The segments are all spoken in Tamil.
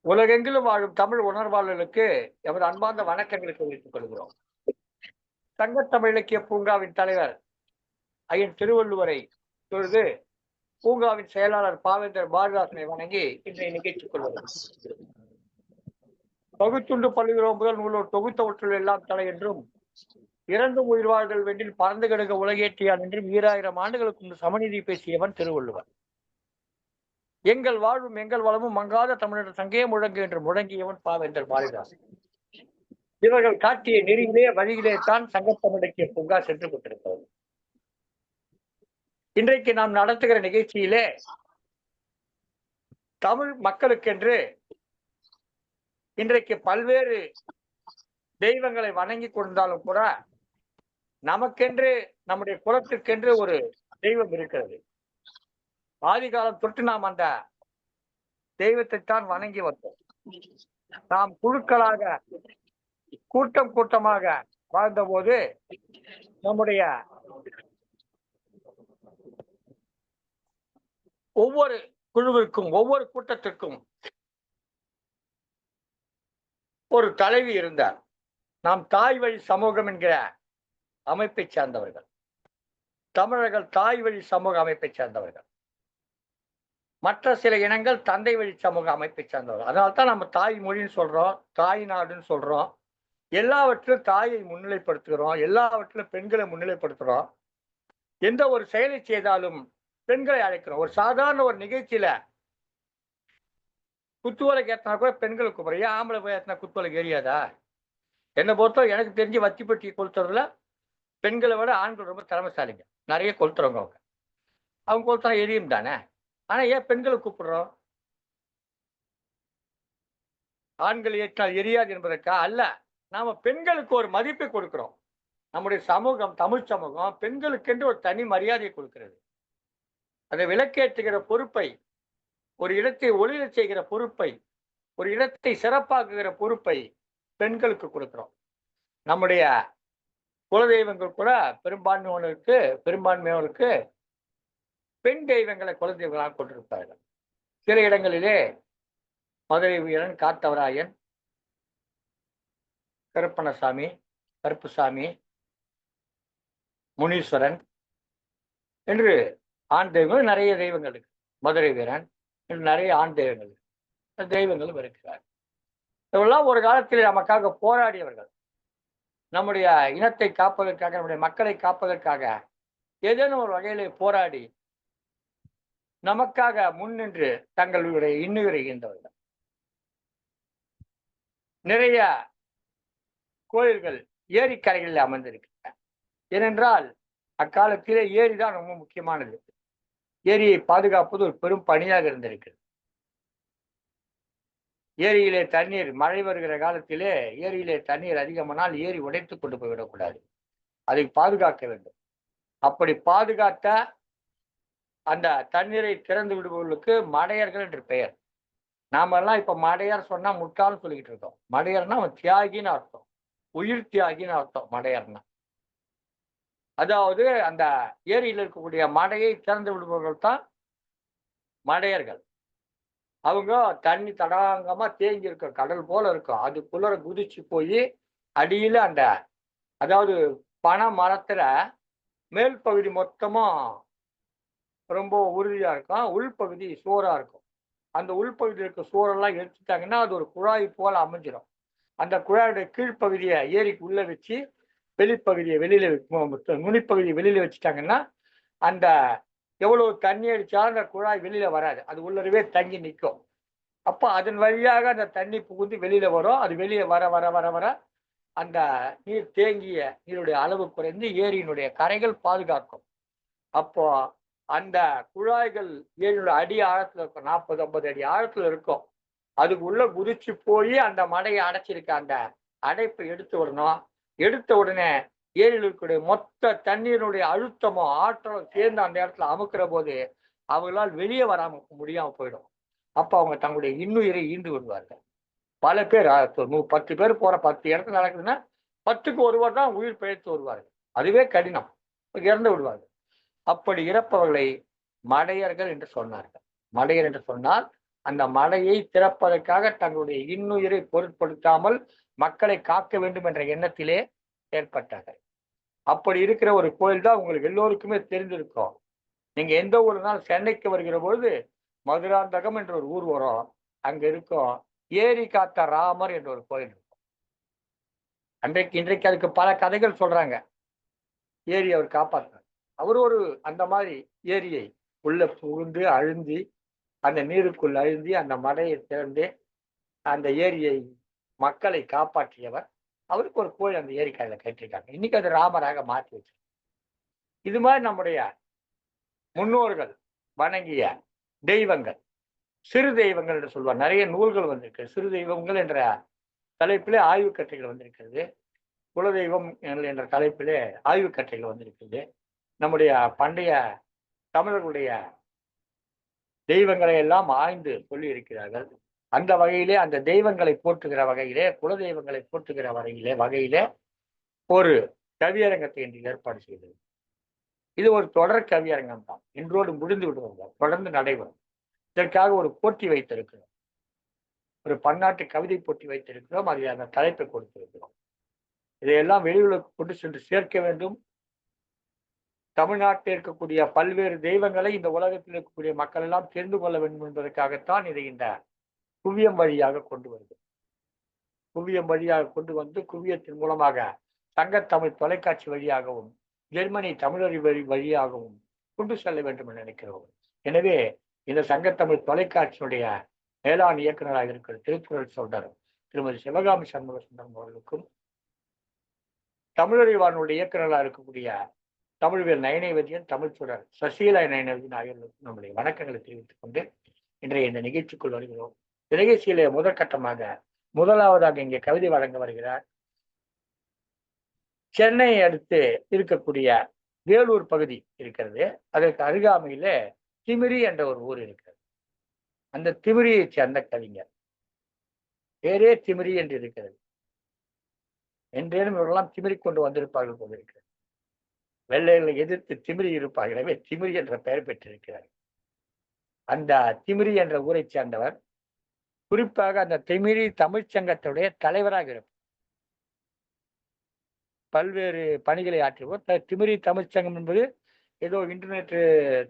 உலகெங்கிலும் வாழும் தமிழ் உணர்வாளர்களுக்கு எமது அன்பார்ந்த வணக்கங்களை தெரிவித்துக் கொள்கிறோம். சங்கத்தமிழ் இலக்கிய பூங்காவின் தலைவர் ஐயன் திருவள்ளுவரை தொழுது பூங்காவின் செயலாளர் பாவேந்தர் பாரதிதாசனை வணங்கி இன்றைய நிகழ்ச்சி கொள்வது. தொகுத்துண்டு பல்லுகிறோம் முதல் நூலோர் தொகுத்தவற்றுள் எல்லாம் தலை என்றும் இறந்தும் உயிர் வாழ்தல் வென்றில் பறந்து கிடக்க உலகேற்றியான் என்றும் 2000 ஆண்டுகளுக்கு முன்பு சமநீதி பேசியவன் திருவள்ளுவர். எங்கள் வாழ்வும் எங்கள் வளமும் மங்காத தமிழர் சங்கே முழங்கு என்று முழங்கியவன் பாவேந்தர் பாரதிதாசன். இவர்கள் காட்டிய நெறியிலே வழியிலே தான் சங்கத்தமிழ் இலக்கிய பூங்கா சென்று கொண்டிருக்கிறது. இன்றைக்கு நாம் நடத்துகிற நிகழ்ச்சியிலே தமிழ் மக்களுக்கென்று இன்றைக்கு பல்வேறு தெய்வங்களை வணங்கி கொண்டாலும் கூட நமக்கென்று நம்முடைய குலத்திற்கென்று ஒரு தெய்வம் இருக்கிறது. ஆதி காலம் தொட்டு நாம் அந்த தெய்வத்தைத்தான் வணங்கி வந்தோம். நாம் குழுக்களாக கூட்டம் கூட்டமாக வாழ்ந்த போது நம்முடைய ஒவ்வொரு குழுவிற்கும் ஒவ்வொரு கூட்டத்திற்கும் ஒரு தலைவி இருந்தார். நாம் தாய் வழி சமூகம் என்கிற அமைப்பை சார்ந்தவர்கள். தமிழர்கள் தாய் வழி சமூக அமைப்பை சார்ந்தவர்கள். மற்ற சில இனங்கள் தந்தை வழி சமூக அமைப்பை சார்ந்தவர்கள். அதனால்தான் நம்ம தாய் மொழின்னு சொல்றோம், தாய் நாடுன்னு சொல்றோம். எல்லாவற்றிலும் தாயை முன்னிலைப்படுத்துகிறோம், எல்லாவற்றிலும் பெண்களை முன்னிலைப்படுத்துறோம். எந்த ஒரு செயலை செய்தாலும் பெண்களை அழைக்கிறோம். ஒரு சாதாரண ஒரு நிகழ்ச்சியில குத்துவலைக்கு ஏற்றினா கூட பெண்களுக்கு கூப்பிடுறோம். ஏன் ஆம்பளை போய் ஏற்றினா குத்துவலைக்கு எரியாதா? என்னை பொறுத்தவரை எனக்கு தெரிஞ்சு வத்திப்பட்டி கொளுத்துறதுல பெண்களை விட ஆண்கள் ரொம்ப திறமைசாலிங்க. நிறைய கொளுத்துறவங்க அவங்க கொளுத்துறா எரியும் தானே. ஆனா ஏன் பெண்களை கூப்பிடுறோம்? ஆண்கள் ஏற்றால் எரியாது என்பதற்கா? அல்ல. நாம பெண்களுக்கு ஒரு மதிப்பை கொடுக்கிறோம். நம்முடைய சமூகம், தமிழ் சமூகம் பெண்களுக்கென்று ஒரு தனி மரியாதையை கொடுக்கிறது. அதை விளக்கேற்றுகிற பொறுப்பை, ஒரு இடத்தை ஒளிரச் செய்கிற பொறுப்பை, ஒரு இடத்தை சிறப்பாக்குகிற பொறுப்பை பெண்களுக்கு கொடுக்கிறோம். நம்முடைய குலதெய்வங்கள் கூட பெரும்பான்மையோருக்கு பெண் தெய்வங்களை குலதெய்வங்களாக கொண்டிருப்பார்கள். சில இடங்களிலே மதுரை வீரன், காத்தவராயன், கருப்பணசாமி, கருப்புசாமி, முனீஸ்வரன் என்று ஆண் தெய்வங்கள் நிறைய தெய்வங்கள் இருக்கு. மதுரை வீரன் என்று நிறைய ஆண் தெய்வங்களும் இருக்கிறார். இவெல்லாம் ஒரு காலத்தில் நமக்காக போராடியவர்கள். நம்முடைய இனத்தை காப்பதற்காக, நம்முடைய மக்களை காப்பதற்காக ஏதேனும் ஒரு வகையிலே போராடி நமக்காக முன்னின்று தங்களுடைய இன்னுயிரை ஈந்தவர்கள். நிறைய கோயில்கள் ஏரிக்கரைகளில் அமர்ந்திருக்கின்றன. ஏனென்றால் அக்காலத்திலே ஏரிதான் ரொம்ப முக்கியமானது. ஏரியை பாதுகாப்பது ஒரு பெரும் பணியாக இருந்திருக்கிறது. ஏரியிலே தண்ணீர் மழை வருகிற காலத்திலே ஏரியிலே தண்ணீர் அதிகமானால் ஏரி உடைத்துக் கொண்டு போய்விடக்கூடாது. அதை பாதுகாக்க வேண்டும். அப்படி பாதுகாத்த அந்த தண்ணீரை திறந்து விடுபவர்களுக்கு மடையர்கள் என்று பெயர். நாமெல்லாம் இப்ப மடையர் சொன்னா முட்டாள்னு சொல்லிக்கிட்டு இருக்கோம். மடையர்னா அவன் தியாகின்னு அர்த்தம், உயிர் தியாகின்னு அர்த்தம் மடையர்னா. அதாவது அந்த ஏரியில் இருக்கக்கூடிய மடையை திறந்து விடுபவர்கள் தான் மடையர்கள். அவங்க தண்ணி தடாங்கமா தேங்கி இருக்க கடல் போல இருக்கும். அதுக்குள்ள குதிச்சு போய் அடியில அந்த அதாவது பனை மரத்துல மேல் பகுதி மொத்தமும் ரொம்ப உறுதியா இருக்கும், உள்பகுதி சோறா இருக்கும். அந்த உள்பகுதியில் இருக்க சோறெல்லாம் எடுத்துட்டாங்கன்னா அது ஒரு குழாய் போல அமைஞ்சிடும். அந்த குழாயுடைய கீழ்ப்பகுதியை ஏரிக்கு உள்ள வச்சு வெளிப்பகுதியை வெளியில நுனிப்பகுதியை வெளியில வச்சுட்டாங்கன்னா அந்த எவ்வளவு தண்ணி அடிச்சாலும் அந்த குழாய் வெளியில வராது, அது உள்ளவே தங்கி நிற்கும். அப்போ அதன் வழியாக அந்த தண்ணி புகுந்து வெளியில வரும். அது வெளியே வர வர வர வர அந்த நீர் தேங்கிய நீருடைய அளவு குறைந்து ஏரியினுடைய கரைகள் பாதுகாக்கும். அப்போ அந்த குழாய்கள் ஏரியோட அடி ஆழத்துல இருக்கும், 40-50 அடி ஆழத்துல இருக்கும். அதுக்கு உள்ள குதிச்சு போய் அந்த மடையை அடைச்சிருக்க அந்த அடைப்பை எடுத்து விடணும். எடுத்த உடனே ஏரியில் இருக்கக்கூடிய மொத்த தண்ணீருடைய அழுத்தமும் ஆற்றலும் சேர்ந்து அந்த இடத்துல அமுக்கிற போது அவங்களால் வெளியே வராம முடியாம போயிடும். அப்ப அவங்க தங்களுடைய இன்னுயிரை ஈண்டு விடுவார்கள். பல பேர் 10 பேர் போற 10 இடத்துல நடக்குதுன்னா 10க்கு ஒருவர் தான் உயிர் பிழைத்து வருவார்கள். அதுவே கடினம், இறந்து விடுவார்கள். அப்படி இறப்பவர்களை மடையர்கள் என்று சொன்னார்கள். மடையர் என்று சொன்னால் அந்த மலையை திறப்பதற்காக தங்களுடைய இன்னுயிரை பொருட்படுத்தாமல் மக்களை காக்க வேண்டும் என்ற எண்ணத்திலே ஏற்பட்டார்கள். அப்படி இருக்கிற ஒரு கோயில் தான் உங்களுக்கு எல்லோருக்குமே தெரிந்திருக்கும். நீங்க எந்த ஒரு நாள் சென்னைக்கு வருகிற பொழுது மதுராந்தகம் என்ற ஒரு ஊர் வரும். அங்க இருக்கும் ஏரி காத்த ராமர் என்ற ஒரு கோயில் இருக்கும். இன்றைக்கு அதுக்கு பல கதைகள் சொல்றாங்க. ஏரி அவர் காப்பாற்றார். அவர் ஒரு அந்த மாதிரி ஏரியை உள்ள புகுந்து அழுந்தி அந்த நீருக்குள் அழுந்தி அந்த மலையை திறந்து அந்த ஏரியை மக்களை காப்பாற்றியவர். அவருக்கு ஒரு கோயில் அந்த ஏரிக்காயில கட்டிருக்காங்க. இன்னைக்கு அது ராமராக மாற்றி வச்சு. இது மாதிரி நம்முடைய முன்னோர்கள் வணங்கிய தெய்வங்கள், சிறு தெய்வங்கள் என்று சொல்வார். நிறைய நூல்கள் வந்திருக்கு. சிறு தெய்வங்கள் என்ற தலைப்பிலே ஆய்வு கட்டுரைகள் வந்திருக்கிறது. குலதெய்வம் என்ற தலைப்பிலே ஆய்வு கட்டுரைகள் வந்திருக்கிறது. நம்முடைய பண்டைய தமிழர்களுடைய தெய்வங்களை எல்லாம் ஆய்ந்து சொல்லி இருக்கிறார்கள். அந்த வகையிலே அந்த தெய்வங்களை போற்றுகிற வகையிலே குலதெய்வங்களை போற்றுகிற வகையிலே ஒரு கவியரங்கத்தை இன்று ஏற்பாடு செய்தது. இது ஒரு தொடர் கவியரங்கம் தான். இன்றோடு முடிந்து விடுவாங்க, தொடர்ந்து நடைபெறும். இதற்காக ஒரு போட்டி வைத்திருக்கிறோம். ஒரு பன்னாட்டு கவிதை போட்டி வைத்திருக்கிறோம். அதில் அந்த தலைப்பை கொடுத்திருக்கிறோம். இதையெல்லாம் வெளியுலகு கொண்டு சென்று சேர்க்க வேண்டும். தமிழ்நாட்டில் இருக்கக்கூடிய பல்வேறு தெய்வங்களை இந்த உலகத்தில் இருக்கக்கூடிய மக்கள் எல்லாம் தெரிந்து கொள்ள வேண்டும் என்பதற்காகத்தான் இதை இந்த குவியம் வழியாக கொண்டு வருது. குவியம் வழியாக கொண்டு வந்து குவியத்தின் மூலமாக சங்கத்தமிழ் தொலைக்காட்சி வழியாகவும் ஜெர்மனி தமிழறி வழியாகவும் கொண்டு செல்ல வேண்டும் என்று நினைக்கிறோம். எனவே இந்த சங்கத்தமிழ் தொலைக்காட்சியுடைய மேலாண் இயக்குநராக இருக்கிற திருக்குறள் சொல்றார் திருமதி சிவகாமி சண்முக சுந்தரம் அவர்களுக்கும், தமிழறிவானுடைய இயக்குநராக இருக்கக்கூடிய தமிழ்வேல் நயனவதியன், தமிழ் சுடர் சசிகலா நயனவதியன் ஆகியோருக்கும் நம்முடைய வணக்கங்களை தெரிவித்துக் கொண்டு இன்றைய இந்த நிகழ்ச்சிக்குள் வருகிறோம். நிகழ்ச்சியிலே முதலாவதாக இங்கே கவிதை வழங்க வருகிறார். சென்னையை அடுத்து இருக்கக்கூடிய வேலூர் பகுதி இருக்கிறது. அதற்கு அருகாமையில திமிரி என்ற ஒரு ஊர் இருக்கிறது. அந்த திமிரியை சேர்ந்த கவிஞர் பேரே திமிரி என்று இருக்கிறது. என்றேனும் இவர்களெல்லாம் திமிரி கொண்டு வந்திருப்பார்கள் போல இருக்கிறது. வெள்ளைகளை எதிர்த்து திமிரி இருப்பார்களே திமிரி என்ற பெயர் பெற்றிருக்கிறார். அந்த திமிரி என்ற ஊரை சேர்ந்தவர். குறிப்பாக அந்த திமிரி தமிழ்ச்சங்கத்துடைய தலைவராக இருப்பார். பல்வேறு பணிகளை ஆற்றுவோர். திமிரி தமிழ்ச்சங்கம் என்பது ஏதோ இன்டர்நெட்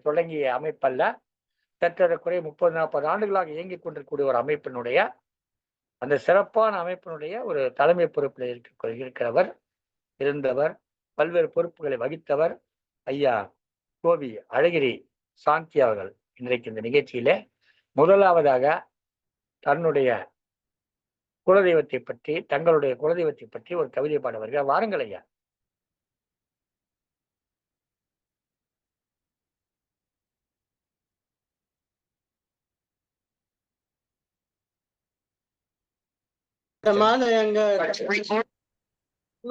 தொடங்கிய அமைப்பல்ல. சற்றக்குறைய 30-40 ஆண்டுகளாக இயங்கிக் கொண்டிருக்கக்கூடிய ஒரு அமைப்பினுடைய அந்த சிறப்பான அமைப்பினுடைய ஒரு தலைமை பொறுப்பில் இருக்கிறவர் இருந்தவர். பல்வேறு பொறுப்புகளை வகித்தவர் ஐயா கோவி அழகிரி சாந்தி அவர்கள் இன்றைக்கு இந்த நிகழ்ச்சியிலே முதலாவதாக தன்னுடைய குலதெய்வத்தை பற்றி தங்களுடைய குலதெய்வத்தை பற்றி ஒரு கவிதை பாட வருகிறார். வாருங்கள் ஐயா. எங்க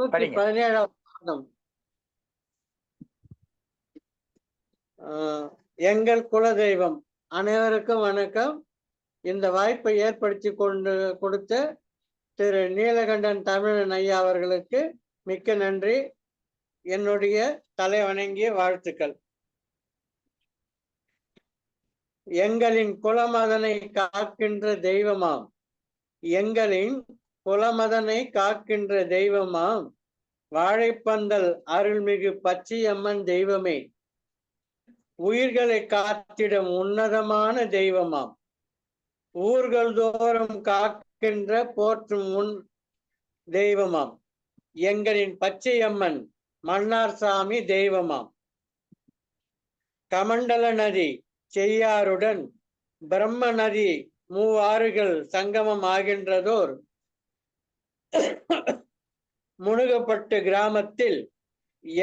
117ஆம் மாதம் எங்கள் குலதெய்வம். அனைவருக்கும் வணக்கம். இந்த வாய்ப்பை ஏற்படுத்தி கொடுத்த திரு நீலகண்டன் தமிழன் ஐயா அவர்களுக்கு மிக்க நன்றி. என்னுடைய தலை வணங்கிய வாழ்த்துக்கள். எங்களின் குலமதனை காக்கின்ற தெய்வமாம், எங்களின் குலமதனை காக்கின்ற தெய்வமாம், வாழைப்பந்தல் அருள்மிகு பச்சையம்மன் தெய்வமே, உயிர்களை காத்திடும் உன்னதமான தெய்வமாம், ஊர்கள் தோறும் காக்கின்ற போற்றும் உன் தெய்வமாம், எங்களின் பச்சையம்மன் மன்னார்சாமி தெய்வமாம், கமண்டல நதி செய்யாருடன் பிரம்ம நதி மூவாறுகள் சங்கமம் ஆகின்றதோர் முனுகப்பட்டு கிராமத்தில்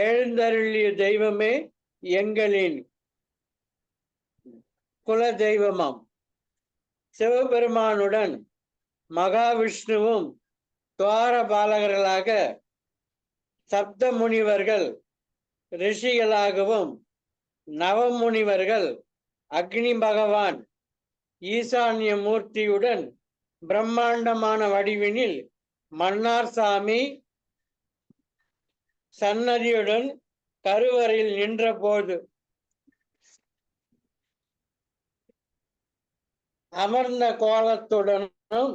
எழுந்தருளிய தெய்வமே எங்களின் குல தெய்வமாம். சிவபெருமானுடன் மகாவிஷ்ணுவும் துவார பாலகர்களாக சப்த முனிவர்கள் ரிஷிகளாகவும் நவமுனிவர்கள் அக்னி பகவான் ஈசான்ய மூர்த்தியுடன் பிரம்மாண்டமான வடிவினில் மன்னார்சாமி சன்னதியுடன் கருவறையில் நின்ற போது அமர்ந்த கோலத்துடனும்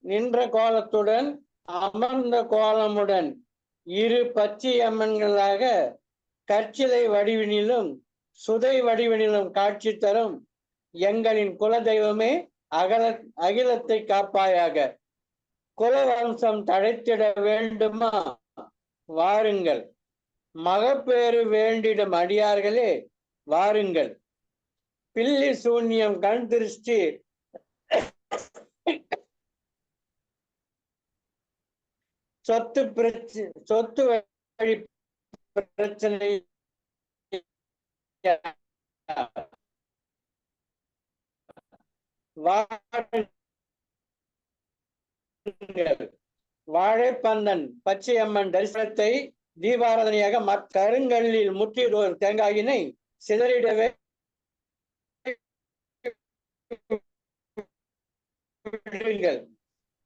நின்ற கோலத்துடன் அமர்ந்த கோலமுடன் இரு பச்சை அம்மன்களாக கற்சிலை வடிவினிலும் சுதை வடிவினிலும் காட்சி தரும் எங்களின் குலதெய்வமே அகிலத்தை காப்பாயாக. குலவம்சம் தழைத்திட வேண்டுமா? வாருங்கள். மகப்பேறு வேண்டிடும் அடியார்களே வாருங்கள். பில்லி சூன்யம், கண் திருஷ்டி, சொத்து வழி பிரச்சனை வாழைப்பந்தன் பச்சையம்மன் தரிசனத்தை தீபாராதனையாக கருங்கல்லில் முற்றிடுவோர் தேங்காயினை சிதறிடவே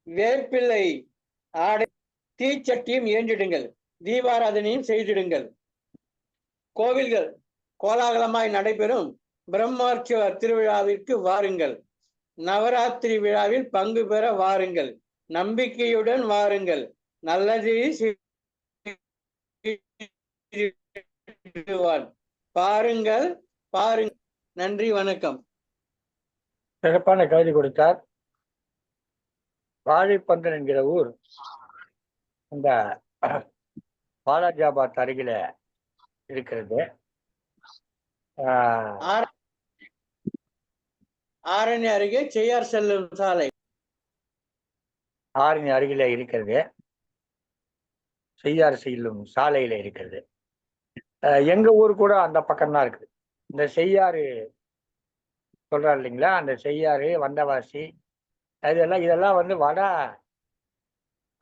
வேப்பிள்ளை ஆடை தீச்சட்டியும் ஏற்றிடுங்கள். தீபாராதனையும் செய்திடுங்கள். கோவில்கள் கோலாகலமாய் நடைபெறும் பிரம்மோற்சவ திருவிழாவிற்கு வாருங்கள். நவராத்திரி விழாவில் பங்கு பெற வாருங்கள். நம்பிக்கையுடன் வாருங்கள். நல்லது பாருங்கள் பாருங்கள். நன்றி, வணக்கம். சிறப்பான கவிதை கொடுத்தார். வாழைப்பந்தன் என்கிற ஊர் இந்த பாலாஜாபாத் அருகில இருக்கிறது. ஆரணி அருகே செய்யார் செல்லும் சாலை. ஆரணி அருகில இருக்கிறது. செய்யார் செல்லும் சாலையில இருக்கிறது. எங்க ஊர் கூட அந்த பக்கம்தான் இருக்குது. இந்த செய்யாறு சொல்றாரு இல்லைங்களா, அந்த செய்யாறு, வந்தவாசி, இதெல்லாம் வந்து வட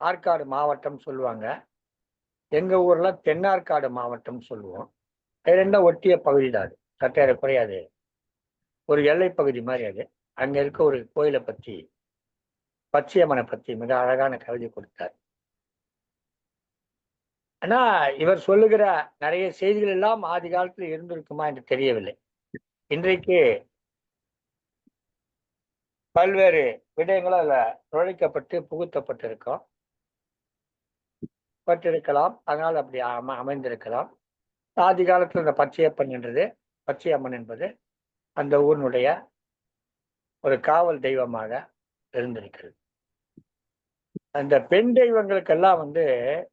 ஆற்காடு மாவட்டம் சொல்லுவாங்க. எங்க ஊர்ல தென்னார்காடு மாவட்டம் சொல்லுவோம். ரெண்டும் ஒட்டிய பகுதி தான். அது சற்றேற குறையாது, ஒரு எல்லை பகுதி மாதிரி. அது அங்க இருக்க ஒரு கோயிலை பற்றி, பச்சையம்மனை பற்றி மிக அழகான கவிதை கொடுத்தார். ஆனா இவர் சொல்லுகிற நிறைய செய்திகள் எல்லாம் ஆதி காலத்துல இருந்திருக்குமா என்று தெரியவில்லை. இன்றைக்கு பல்வேறு விடயங்களும் அதுல நுழைக்கப்பட்டு புகுத்தப்பட்டிருக்கலாம். அதனால் அப்படி அமைந்திருக்கலாம். ஆதி காலத்துல இந்த பச்சையம்மன் என்பது அந்த ஊரினுடைய ஒரு காவல் தெய்வமாக இருந்திருக்கிறது. அந்த பெண் தெய்வங்களுக்கெல்லாம் வந்து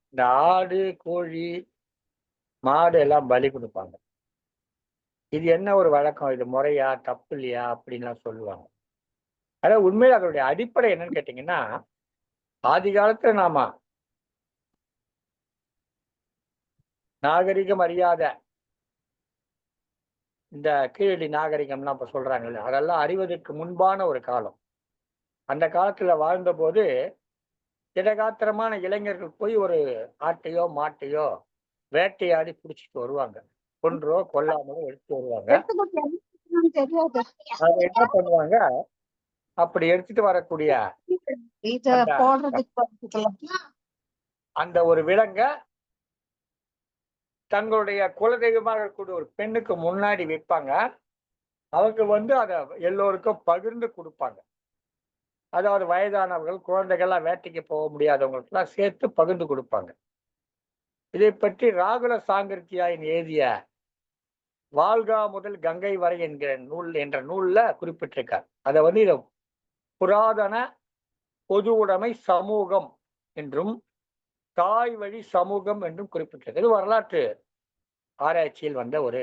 இந்த ஆடு, கோழி, மாடு எல்லாம் பலி கொடுப்பாங்க. இது என்ன ஒரு வழக்கம், இது முறையா, தப்பு இல்லையா அப்படின்லாம் சொல்லுவாங்க. அதாவது உண்மையில அதனுடைய அடிப்படை என்னன்னு கேட்டீங்கன்னா, ஆதி காலத்துல நாம நாகரிகம் அறியாத இந்த கீழடி நாகரிகம்லாம் இப்ப சொல்றாங்கல்ல, அதெல்லாம் அறிவதற்கு முன்பான ஒரு காலம். அந்த காலத்துல வாழ்ந்த போது திடகாத்திரமான இளைஞர்கள் போய் ஒரு ஆட்டையோ மாட்டையோ வேட்டையாடி பிடிச்சிட்டு வருவாங்க. கொன்றோ கொல்லாமலோ எடுத்துட்டு வருவாங்க. அதை என்ன பண்ணுவாங்க, அப்படி எடுத்துட்டு வரக்கூடிய அந்த ஒரு விலங்க தங்களுடைய குலதெய்வமாக இருக்கக்கூடிய ஒரு பெண்ணுக்கு முன்னாடி வைப்பாங்க. அவங்க வந்து அதை எல்லோருக்கும் பகிர்ந்து கொடுப்பாங்க. அதாவது வயதானவர்கள், குழந்தைகள்லாம் வேட்டைக்கு போக முடியாதவங்களுக்கெல்லாம் சேர்த்து பகிர்ந்து கொடுப்பாங்க. இதை பற்றி ராகுல சாங்கிருத்தியாயின் எழுதிய வாழ்கா முதல் கங்கை வரை என்ற நூல்ல குறிப்பிட்டிருக்கார். அதை வந்து இதை புராதன பொது உடைமை சமூகம் என்றும் தாய் வழி சமூகம் என்றும் குறிப்பிட்டிருக்கிறது. இது வரலாற்று ஆராய்ச்சியில் வந்த ஒரு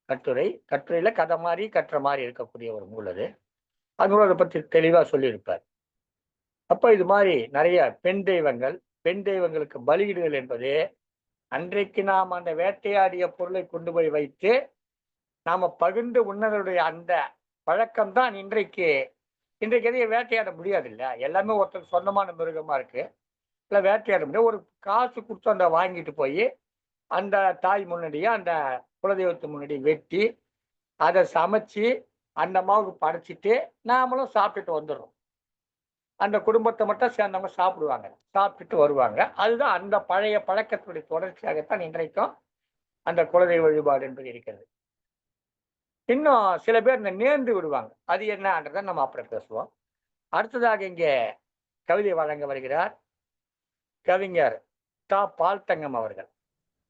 கட்டுரையில கதை மாதிரி கற்ற மாதிரி இருக்கக்கூடிய ஒரு நூல் அது. அதனால அதை பற்றி தெளிவா சொல்லியிருப்பார். அப்ப இது மாதிரி நிறைய பெண் தெய்வங்களுக்கு பலியிடுதல் என்பது அன்றைக்கு நாம் அந்த வேட்டையாடிய பொருளை கொண்டு போய் வைத்து நாம பகிர்ந்து உண்ணதனுடைய அந்த பழக்கம்தான் இன்றைக்கு எதையும் வேட்டையாட முடியாது இல்ல. எல்லாமே ஒருத்தர் சொந்தமான மிருகமா இருக்கு. இல்லை வேட்டையாட முடியாது. ஒரு காசு கொடுத்து அந்த வாங்கிட்டு போய் அந்த தாய் முன்னாடியே அந்த குலதெய்வத்து முன்னாடி வெட்டி அதை சமைச்சு அந்த அம்மாவுக்கு படைச்சிட்டு நாமளும் சாப்பிட்டுட்டு வந்துடுறோம். அந்த குடும்பத்தை மட்டும் சேர்ந்தவங்க சாப்பிட்டுட்டு வருவாங்க. அதுதான் அந்த பழைய பழக்கத்துடைய தொடர்ச்சியாகத்தான் இன்றைக்கும் அந்த குலதெய்வ வழிபாடு என்பது இருக்கிறது. இன்னும் சில பேர் இந்த நேர்ந்து விடுவாங்க. அது என்னன்றதை நம்ம அப்புறம் பேசுவோம். அடுத்ததாக இங்கே கவிதை வழங்க வருகிறார் கவிஞர் தா பால்தங்கம் அவர்கள்.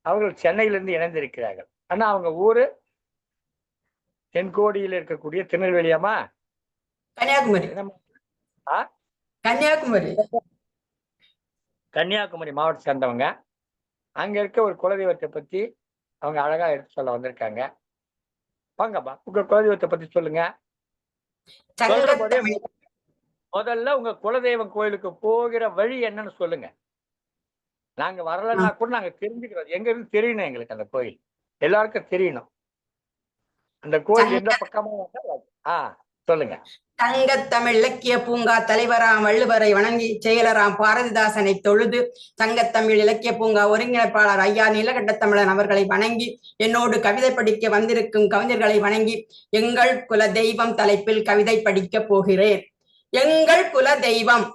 அவர்கள் சென்னையிலிருந்து இணைந்திருக்கிறார்கள். ஆனா அவங்க ஊரு தென்கோடியில் இருக்கக்கூடிய திருநெல்வேலியாமா? கன்னியாகுமரி. ஆ? கன்னியாகுமரி. கன்னியாகுமரி மாவட்டத்தை சேர்ந்தவங்க. அங்க இருக்க ஒரு குலதெய்வத்தை பத்தி அவங்க அழகா எடுத்து சொல்ல வந்திருக்காங்க. வாங்கப்பா, உங்க குலதெய்வத்தை பத்தி சொல்லுங்க. சொல்ற போதே முதல்ல உங்க குலதெய்வம் கோயிலுக்கு போகிற வழி என்னன்னு சொல்லுங்க. நாங்க வரலன்னா கூட நாங்க தெரிஞ்சுக்கிறோம். எங்க இருந்து தெரியணும் எங்களுக்கு அந்த கோயில். எல்லாருக்கும் தெரியணும். அந்த கோயில் எந்த பக்கமா வந்தா சொல்லுங்க. தங்கத்தமிழ் இலக்கிய பூங்கா தலைவராம் வள்ளுவரை வணங்கி செயலராம் பாரதிதாசனை தொழுது தங்கத்தமிழ் இலக்கிய பூங்கா ஒருங்கிணைப்பாளர் ஐயா நீலகண்டத்தமிழன் அவர்களை வணங்கி என்னோடு கவிதை படிக்க வந்திருக்கும் கவிஞர்களை வணங்கி எங்கள் குல தெய்வம் தலைப்பில் கவிதை படிக்க போகிறேன். எங்கள் குல தெய்வம்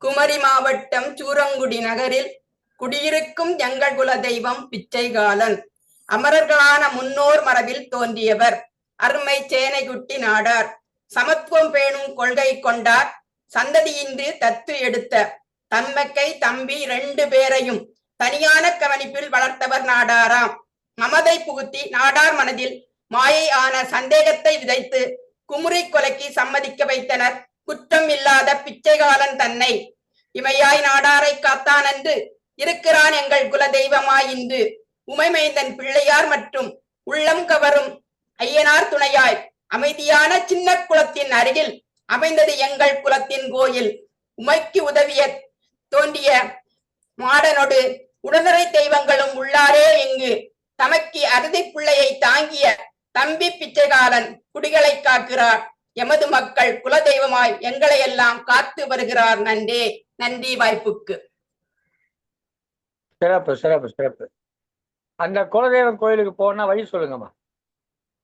குமரி மாவட்டம் சூரங்குடி நகரில் குடியிருக்கும் எங்கள் குல தெய்வம் பிச்சைகாலன். அமரர்களான முன்னோர் மரபில் தோன்றியவர். அருமை சேனைக்குட்டி நாடார். சமத்துவம் பேணும் கொள்கை கொண்டார். சந்ததியின்றி தத்து எடுத்த தம்மக்கை தம்பி 2 பேரையும் தனியான கவனிப்பில் வளர்த்தவர் நாடாராம். மமதை புகுத்தி நாடார் மனதில் மாயை ஆன சந்தேகத்தை விதைத்து குமுறி கொலைக்கு சம்மதிக்க வைத்தனர் குற்றம் இல்லாத பிச்சைகாலன் தன்னை. இமையாய் நாடாரை காத்தான் என்று இருக்கிறான் எங்கள் குல தெய்வமாய் இன்று. உமைமைந்தன் பிள்ளையார் மற்றும் உள்ளம் கவரும் ஐயனார் துணையாய் அமைதியான சின்ன குளத்தின் அருகில் அமைந்தது எங்கள் குலத்தின் கோயில். உமைக்கு உதவிய தோன்றிய மாடனோடு உடனரை தெய்வங்களும் உள்ளாரே இங்கு. தமக்கு அறுதி பிள்ளையை தாங்கிய தம்பி பிச்சைகாலன் குடிகளை காக்கிறார். எமது மக்கள் குல தெய்வமாய் எங்களை எல்லாம் காத்து வருகிறார். நன்றி வாய்ப்புக்கு. சிறப்பு சிறப்பு சிறப்பு. அந்த குலதெய்வம் கோயிலுக்கு போனா வழி சொல்லுங்கம்மா.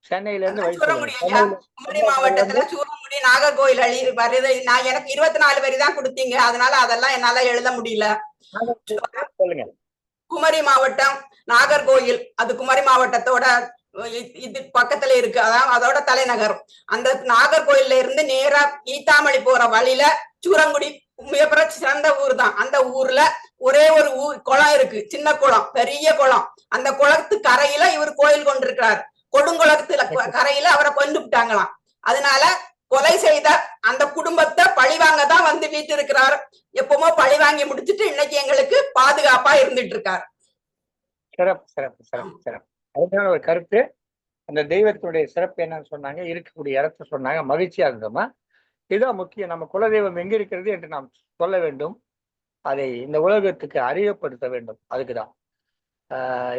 சென்னையில இருந்து வழி சொல்லுங்க. குமரி மாவட்டத்துல சூரங்குடி நாகர்கோயில் வருது. நான் எனக்கு 24 வரி தான் கொடுத்தீங்க, அதனால அதெல்லாம் என்னால எழுத முடியல. சொல்லுங்க. குமரி மாவட்டம் நாகர்கோயில், அது குமரி மாவட்டத்தோட இது பக்கத்துல இருக்கு. அதான் அதோட தலைநகர். அந்த நாகர்கோயில்ல இருந்து நேரா ஈத்தாமொழி போற வழியில சூரங்குடி மிகப்பெரிய சிறந்த ஊர் தான். அந்த ஊர்ல ஒரே ஒரு குளம் இருக்கு, சின்ன குளம், பெரிய குளம். அந்த குளத்து கரையில இவர் கோயில் கொண்டிருக்கிறார். கொடுங்குளத்துல கரையில அவரை கொண்டு விட்டாங்களாம். அதனால கொலை செய்த அந்த குடும்பத்தை பழிவாங்க தான் வந்து வீட்டு இருக்கிறார். எப்பவுமோ பழி வாங்கி முடிச்சுட்டு இன்னைக்கு எங்களுக்கு பாதுகாப்பா இருந்துட்டு இருக்காரு. சிறப்பு சிறப்பு சிறப்பு சிறப்பு. அதுக்கான ஒரு கருத்து. அந்த தெய்வத்தினுடைய சிறப்பு என்னன்னு சொன்னாங்க, இருக்கக்கூடிய இடத்த சொன்னாங்க. மகிழ்ச்சியா இருந்தோமா. இதுதான் முக்கியம். நம்ம குலதெய்வம் எங்க இருக்கிறது என்று நாம் சொல்ல வேண்டும். அதை இந்த உலகத்துக்கு அறியப்படுத்த வேண்டும். அதுக்குதான்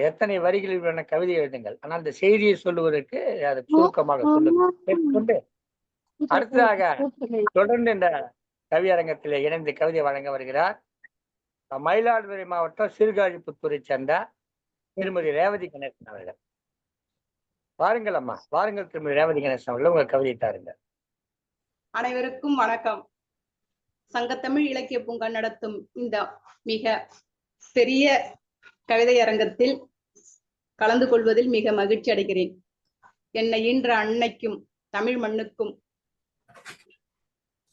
எத்தனை வரிகளில் வேண கவிதை எழுதுங்கள், ஆனால் இந்த செய்தியை சொல்லுவதற்கு அதை சுருக்கமாக சொல்லுங்க. அடுத்ததாக தொடர்ந்து இந்த கவியரங்கத்தில் இணைந்து கவிதை வழங்க வருகிறார் மயிலாடுதுறை மாவட்டம் சீர்காழிப்புத்தூரை சேர்ந்த திருமதி ரேவதி கணேசன் அவர்கள். வாருங்கள் அம்மா, வாருங்கள் திருமதி ரேவதி கணேசன் அவர்கள், உங்க கவிதை தாருங்க. அனைவருக்கும் வணக்கம். சங்கத்தமிழ் இலக்கிய பூங்கா நடத்தும் இந்த மிக பெரிய கவிதை அரங்கத்தில் கலந்து கொள்வதில் மிக மகிழ்ச்சி அடைகிறேன். என்னை ஈன்ற அன்னைக்கும் தமிழ் மண்ணுக்கும்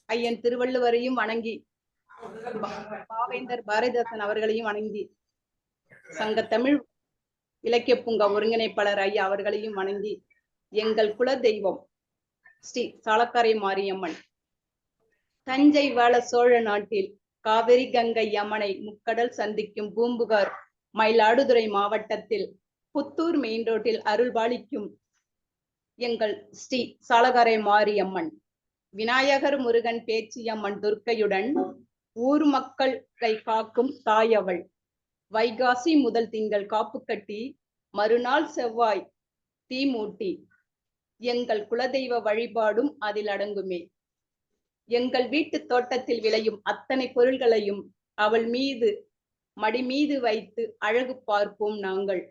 ஐயன் திருவள்ளுவரையும் வணங்கி பாவேந்தர் பாரதிதாசன் அவர்களையும் வணங்கி சங்கத்தமிழ் இலக்கிய பூங்கா ஒருங்கிணைப்பாளர் ஐயா அவர்களையும் வணங்கி எங்கள் குல தெய்வம் ஸ்ரீ சாலக்காரை மாரியம்மன் தஞ்சை வாழ சோழ நாட்டில் காவிரி கங்கை யமனை முக்கடல் சந்திக்கும் பூம்புகார் மயிலாடுதுறை மாவட்டத்தில் புத்தூர் மெயின் ரோட்டில் அருள்பாலிக்கும் எங்கள் ஸ்ரீ சாலக்காரை மாரியம்மன் விநாயகர் முருகன் பேச்சியம்மன் துர்க்கையுடன் ஊர் மக்களை காக்கும் தாயவள். வைகாசி முதல் திங்கள் காப்பு கட்டி மறுநாள் செவ்வாய் தீ மூட்டி எங்கள் குலதெய்வ வழிபாடும் அதில் அடங்குமே. எங்கள் வீட்டு தோட்டத்தில் விளையும் அத்தனை பொருள்களையும் அவள் மீது மடி மீது வைத்து அழகு பார்ப்போம். நாங்கள்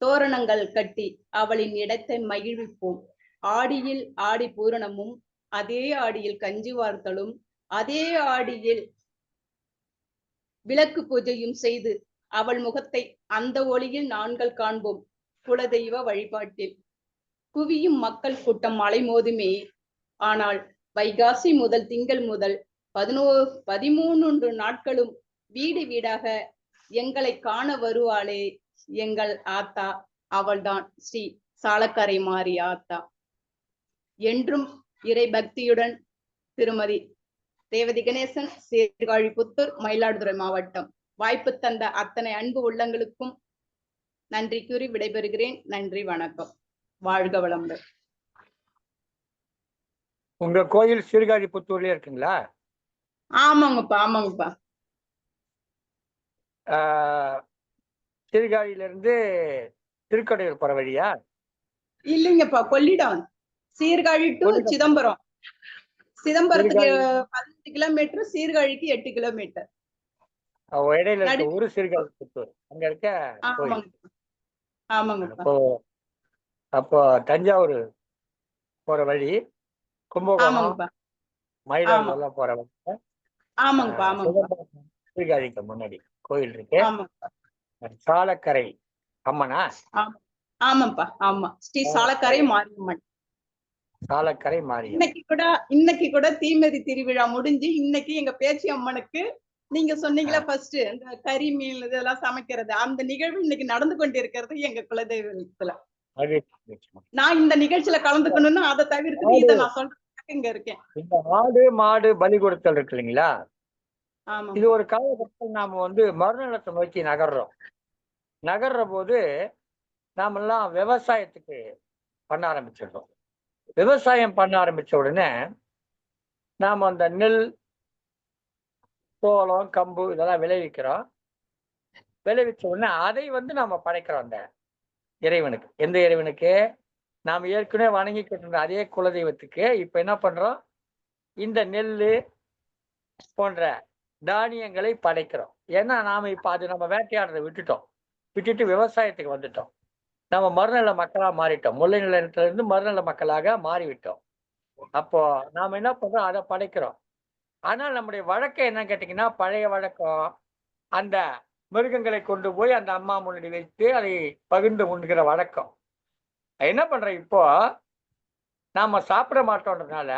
தோரணங்கள் கட்டி அவளின் இடத்தை மகிழ்விப்போம். ஆடியில் ஆடி பூரணமும், அதே ஆடியில் கஞ்சி வார்த்தலும், அதே ஆடியில் விளக்கு பூஜையும் செய்து அவள் முகத்தை அந்த ஒளியில் நாங்கள் காண்போம். குலதெய்வ வழிபாட்டில் குவியும் மக்கள் கூட்டம் அலைமோதுமே. ஆனால் வைகாசி முதல் திங்கள் முதல் 13 நாட்களும் வீடு வீடாக எங்களை காண வருவாளே எங்கள் ஆத்தா, அவள்தான் ஸ்ரீ சாலக்கரை மாறி ஆத்தா. என்றும் இறை பக்தியுடன் திருமதி ரேவதி கணேசன், சீர்காழிபுத்தூர், மயிலாடுதுறை மாவட்டம். வாய்ப்பு தந்த அத்தனை அன்பு உள்ளங்களுக்கும் நன்றி கூறி விடைபெறுகிறேன். நன்றி, வணக்கம். வாழ்க வளமுடன். உங்க கோயில் சீர்காழிபுத்தூர்லயே இருக்குங்களா? ஆமாங்கப்பா, ஆமாங்கப்பா. சீர்காழியில இருந்து திருக்கடையூர் போற வழியா? இல்லைங்கப்பா, கொள்ளிடம். சீர்காழி டு சிதம்பரம். சிதம்பரத்துக்கு 15 கிலோமீட்டர், சீர்காழிக்கு 8 கிலோமீட்டர். இடையில இருக்க ஊரு சீர்காழிபுத்தூர், அங்க இருக்க கோயில். ஆமாங்கப்பா. அப்போ தஞ்சாவூர் போற வழி, கும்பகோணம், மயிலாடுதுறை போற வழி. ஆமாங்கப்பா, ஆமாங்கப்பா. சீர்காழிக்கு முன்னாடி கோயில் இருக்கு. சாலக்கரை அம்மனா? ஆமாப்பா, ஆமா. ஸ்ரீ சாலக்கரை மாரியம்மன். சாலக்கரை மாரியம்மன். இன்னைக்கு கூட தீமிதி திருவிழா முடிஞ்சு இன்னைக்கு எங்க பேச்சி அம்மனுக்கு நீங்க சொன்னீங்களா ஃபர்ஸ்ட் இந்த கறி மீன் இதெல்லாம் சமைக்கிறது, அந்த நிகழ்வு இன்னைக்கு நடந்து கொண்டிருக்கிறது எங்க குலதெய்வத்துல. நான் இந்த நிகழ்ச்சியில கலந்துக்கணும்னு அதை தவிர்த்து இதை நான் சொல்றதுக்கு இங்க இருக்கேன். இந்த ஆடு மாடு பலி கொடுத்தல் இருக்கு இல்லைங்களா? இது ஒரு காலகட்டத்தில் நாம மறுநலத்தை நோக்கி நகர்ற போது நாமெல்லாம் விவசாயத்துக்கு பண்ண ஆரம்பிச்சிடுறோம். விவசாயம் பண்ண ஆரம்பிச்ச உடனே நாம அந்த நெல், சோளம், கம்பு இதெல்லாம் விளைவிக்கிறோம். விளைவிச்ச உடனே அதை நாம படைக்கிறோம் அந்த இறைவனுக்கு. எந்த இறைவனுக்கு? நாம் ஏற்கனவே வணங்கிக்கிட்டு இருந்த அதே குலதெய்வத்துக்கு இப்ப என்ன பண்றோம்? இந்த நெல் போன்ற தானியங்களை படைக்கிறோம். ஏன்னா நாம இப்ப அது நம்ம வேட்டையாடுறதை விட்டுட்டு விவசாயத்துக்கு வந்துட்டோம். நம்ம மறுநல மக்களா மாறிட்டோம். முல்லை நிலத்துல இருந்து மறுநல மக்களாக மாறிவிட்டோம். அப்போ நாம என்ன பண்றோம்? அதை படைக்கிறோம். ஆனால் நம்முடைய வழக்கம் என்ன கேட்டீங்கன்னா, பழைய வழக்கம் அந்த மிருகங்களை கொண்டு போய் அந்த அம்மா முன்னாடி வைத்து அதை பகிர்ந்து உண்கிற வழக்கம். என்ன பண்றோம்? இப்போ நாம சாப்பிட மாட்டோம்ன்றதுனால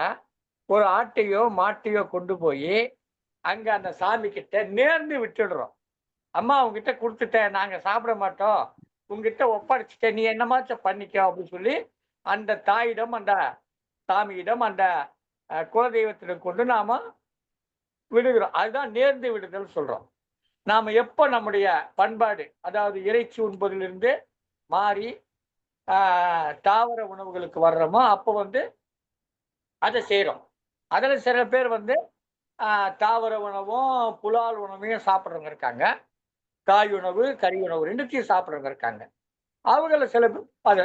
ஒரு ஆட்டையோ மாட்டையோ கொண்டு போய் அங்க அந்த சாமி கிட்ட நேர்ந்து விட்டுடுறோம். அம்மா உங்ககிட்ட கொடுத்துட்டேன், நாங்க சாப்பிட மாட்டோம், உங்ககிட்ட ஒப்படைச்சிட்டேன், நீ என்னமாச்சும் பண்ணிக்கோ அப்படின்னு சொல்லி அந்த தாயிடம், அந்த சாமியிடம், அந்த குலதெய்வத்திடம் கொண்டு நாம விடுகிறோம். அதுதான் நேர்ந்து விடுதல் சொல்றோம். நாம எப்போ நம்முடைய பண்பாடு, அதாவது இறைச்சி உண்பதிலிருந்து மாறி தாவர உணவுகளுக்கு வர்றோமோ அப்போ அதை செய்யறோம். அதுல சில பேர் தாவர உணவும் புலால் உணவையும் சாப்பிட்றவங்க இருக்காங்க. காய் உணவு, கறி உணவு ரெண்டுத்தையும் சாப்பிட்றவங்க இருக்காங்க. அவங்கள சில பேர் அதை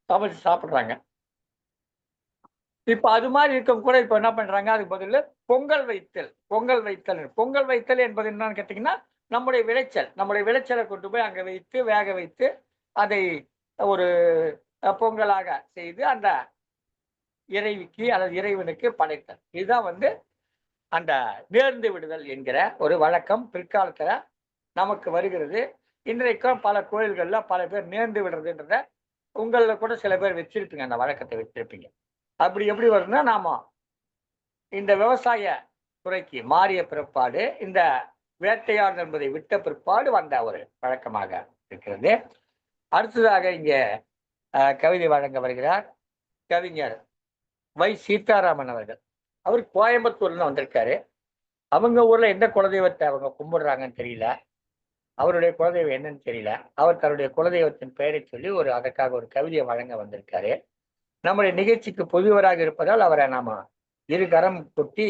சமைச்சு சாப்பிட்றாங்க. இப்ப அது மாதிரி இருக்கவங்க கூட இப்ப என்ன பண்றாங்க? அதுக்கு பதில் பொங்கல் வைத்தல் என்பது என்னன்னு கேட்டீங்கன்னா, நம்முடைய விளைச்சலை கொண்டு போய் அங்க வைத்து வேக வைத்து அதை ஒரு பொங்கலாக செய்து அந்த இறைவிக்கு அல்லது இறைவனுக்கு படைத்தல். இதுதான் அந்த நேர்ந்து விடுதல் என்கிற ஒரு வழக்கம் பிற்காலத்துல நமக்கு வருகிறது. இன்றைக்கும் பல கோயில்கள்ல பல பேர் நேர்ந்து விடுறதுன்றத உங்கள கூட சில பேர் வச்சிருப்பீங்க, அந்த வழக்கத்தை வச்சிருப்பீங்க. அப்படி எப்படி வருதுன்னா, நாம இந்த விவசாய துறைக்கு மாறிய பிற்பாடு, இந்த வேட்டையாடுதல் என்பதை விட்ட பிற்பாடு வந்த ஒரு வழக்கமாக இருக்கிறது. அடுத்ததாக இங்கே கவிதை வழங்க வருகிறார் கவிஞர் வை. சீதாராமன் அவர்கள். அவர் கோயம்புத்தூர்ல வந்திருக்காரு. அவங்க ஊர்ல எந்த குலதெய்வத்தை அவங்க கும்பிடுறாங்கன்னு தெரியல, அவருடைய குலதெய்வம் என்னன்னு தெரியல. அவர் தன்னுடைய குலதெய்வத்தின் பெயரை சொல்லி அதற்காக ஒரு கவிதையை வழங்க வந்திருக்காரு. நம்முடைய நிகழ்ச்சிக்கு புதியவராக இருப்பதால் அவரை நாம இருகரம் கொட்டி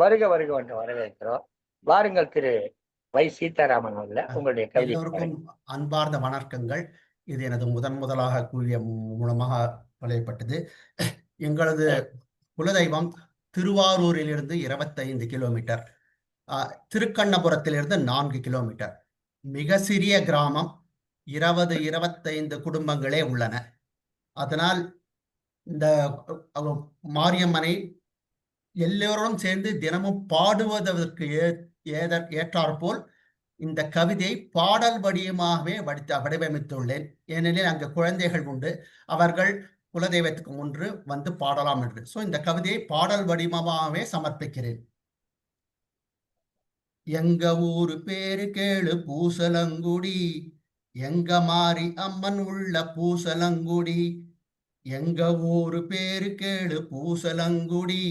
வருக வருக என்று வரவேற்கிறோம். வாருங்கள் திரு வை. சீதாராமன் அவர்கள, உங்களுடைய கவிதை. எல்லோருக்கும் அன்பார்ந்த வணக்கங்கள். இது எனது முதலாக கூறிய மூலமாக வழியப்பட்டது. எங்களது குலதெய்வம் திருவாரூரிலிருந்து 25 கிலோமீட்டர், திருக்கண்ணபுரத்திலிருந்து 4 கிலோமீட்டர். மிக சிறிய கிராமம், 20-25 குடும்பங்களே உள்ளன. அதனால் இந்த மாரியம்மனை எல்லோரும் சேர்ந்து தினமும் பாடுவதற்கு ஏற்றாற்போல் இந்த கவிதையை பாடல் வடிவமாகவே வடிவமைத்துள்ளேன். ஏனெனில் அங்கு குழந்தைகள் உண்டு. அவர்கள் குலதெய்வத்துக்கு முன்று வந்து பாடலாம் என்று. இந்த கவிதையை பாடல் வடிவமாகவே சமர்ப்பிக்கிறேன். எங்க ஊரு பேரு கேளு பூசலங்குடி, எங்க மாரி அம்மன் உள்ள பூசலங்குடி. எங்க ஊரு பேரு கேளு பூசலங்குடி,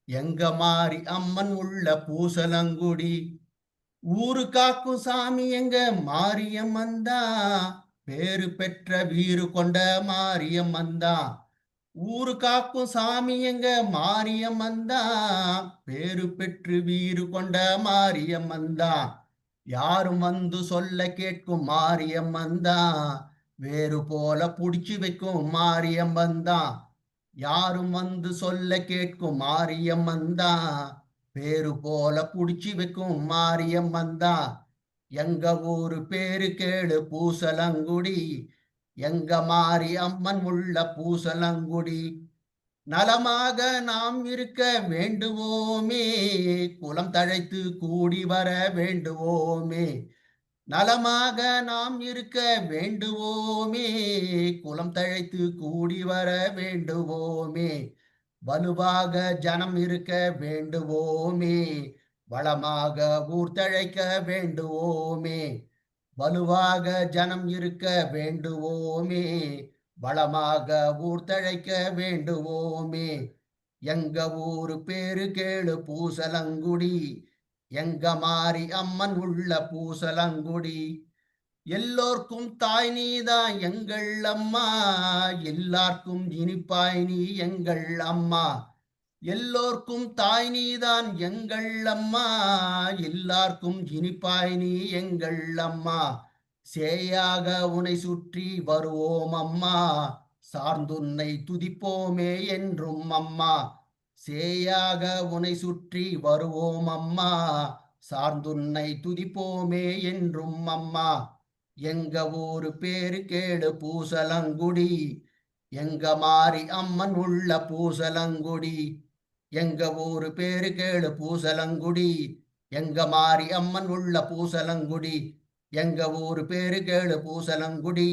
எங்க மாரி அம்மன் உள்ள பூசலங்குடி. ஊரு காக்கும் சாமி எங்க மாரியம்மன் தான், பேரு பெற்ற வீறு கொண்ட மாரியம்மன் தான். ஊரு காக்கும் சாமி எங்க மாரியம்மன் தான், பேரு பெற்று வீறு கொண்ட மாரியம்மன் தான். யாரும் வந்து சொல்ல கேட்கும் மாரியம்மன் தான், வேறு போல புடிச்சு வைக்கும் மாரியம்மன் தான். யாரும் வந்து சொல்ல கேட்கும் மாரியம்மன் தான், பேரு போல புடிச்சு வைக்கும் மாரியம்மன் தான். எங்க ஊரு பேரு கேளு பூசலங்குடி, எங்க மாரி அம்மன் உள்ள பூசலங்குடி. நலமாக நாம் இருக்க வேண்டுவோமே, குலம் தழைத்து கூடி வர வேண்டுவோமே. நலமாக நாம் இருக்க வேண்டுவோமே, குலம் தழைத்து கூடி வர வேண்டுவோமே. வலுவாக ஜனம் இருக்க வேண்டுவோமே, வளமாக ஊர் தழைக்க வேண்டுவோமே. வலுவாக ஜனம் இருக்க வேண்டுவோமே, வளமாக ஊர் தழைக்க வேண்டுவோமே. எங்க ஊரு பேரு கேளு பூசலங்குடி, எங்க மாரி அம்மன் உள்ள பூசலங்குடி. எல்லோர்க்கும் தாய் நீதான் எங்கள் அம்மா, எல்லார்க்கும் இனிப்பாய் நீ எங்கள் அம்மா. எல்லோர்க்கும் தாய் நீதான் எங்கள் அம்மா, எல்லார்க்கும் இனிப்பாய் நீ எங்கள் அம்மா. சேயாக உனை சுற்றி வருவோம் அம்மா, சார்ந்துன்னை துதிப்போமே என்றும் அம்மா. சேயாக உனை சுற்றி வருவோம் அம்மா, சார்ந்துன்னை துதிப்போமே என்றும் அம்மா. எங்க ஊரு பேரு கேளு பூசலங்குடி, எங்க மாரி அம்மன் உள்ள பூசலங்குடி. எங்க ஊரு பேரு கேளு பூசலங்குடி, எங்க மாரி அம்மன் உள்ள பூசலங்குடி. எங்க ஊரு பேரு கேளு பூசலங்குடி,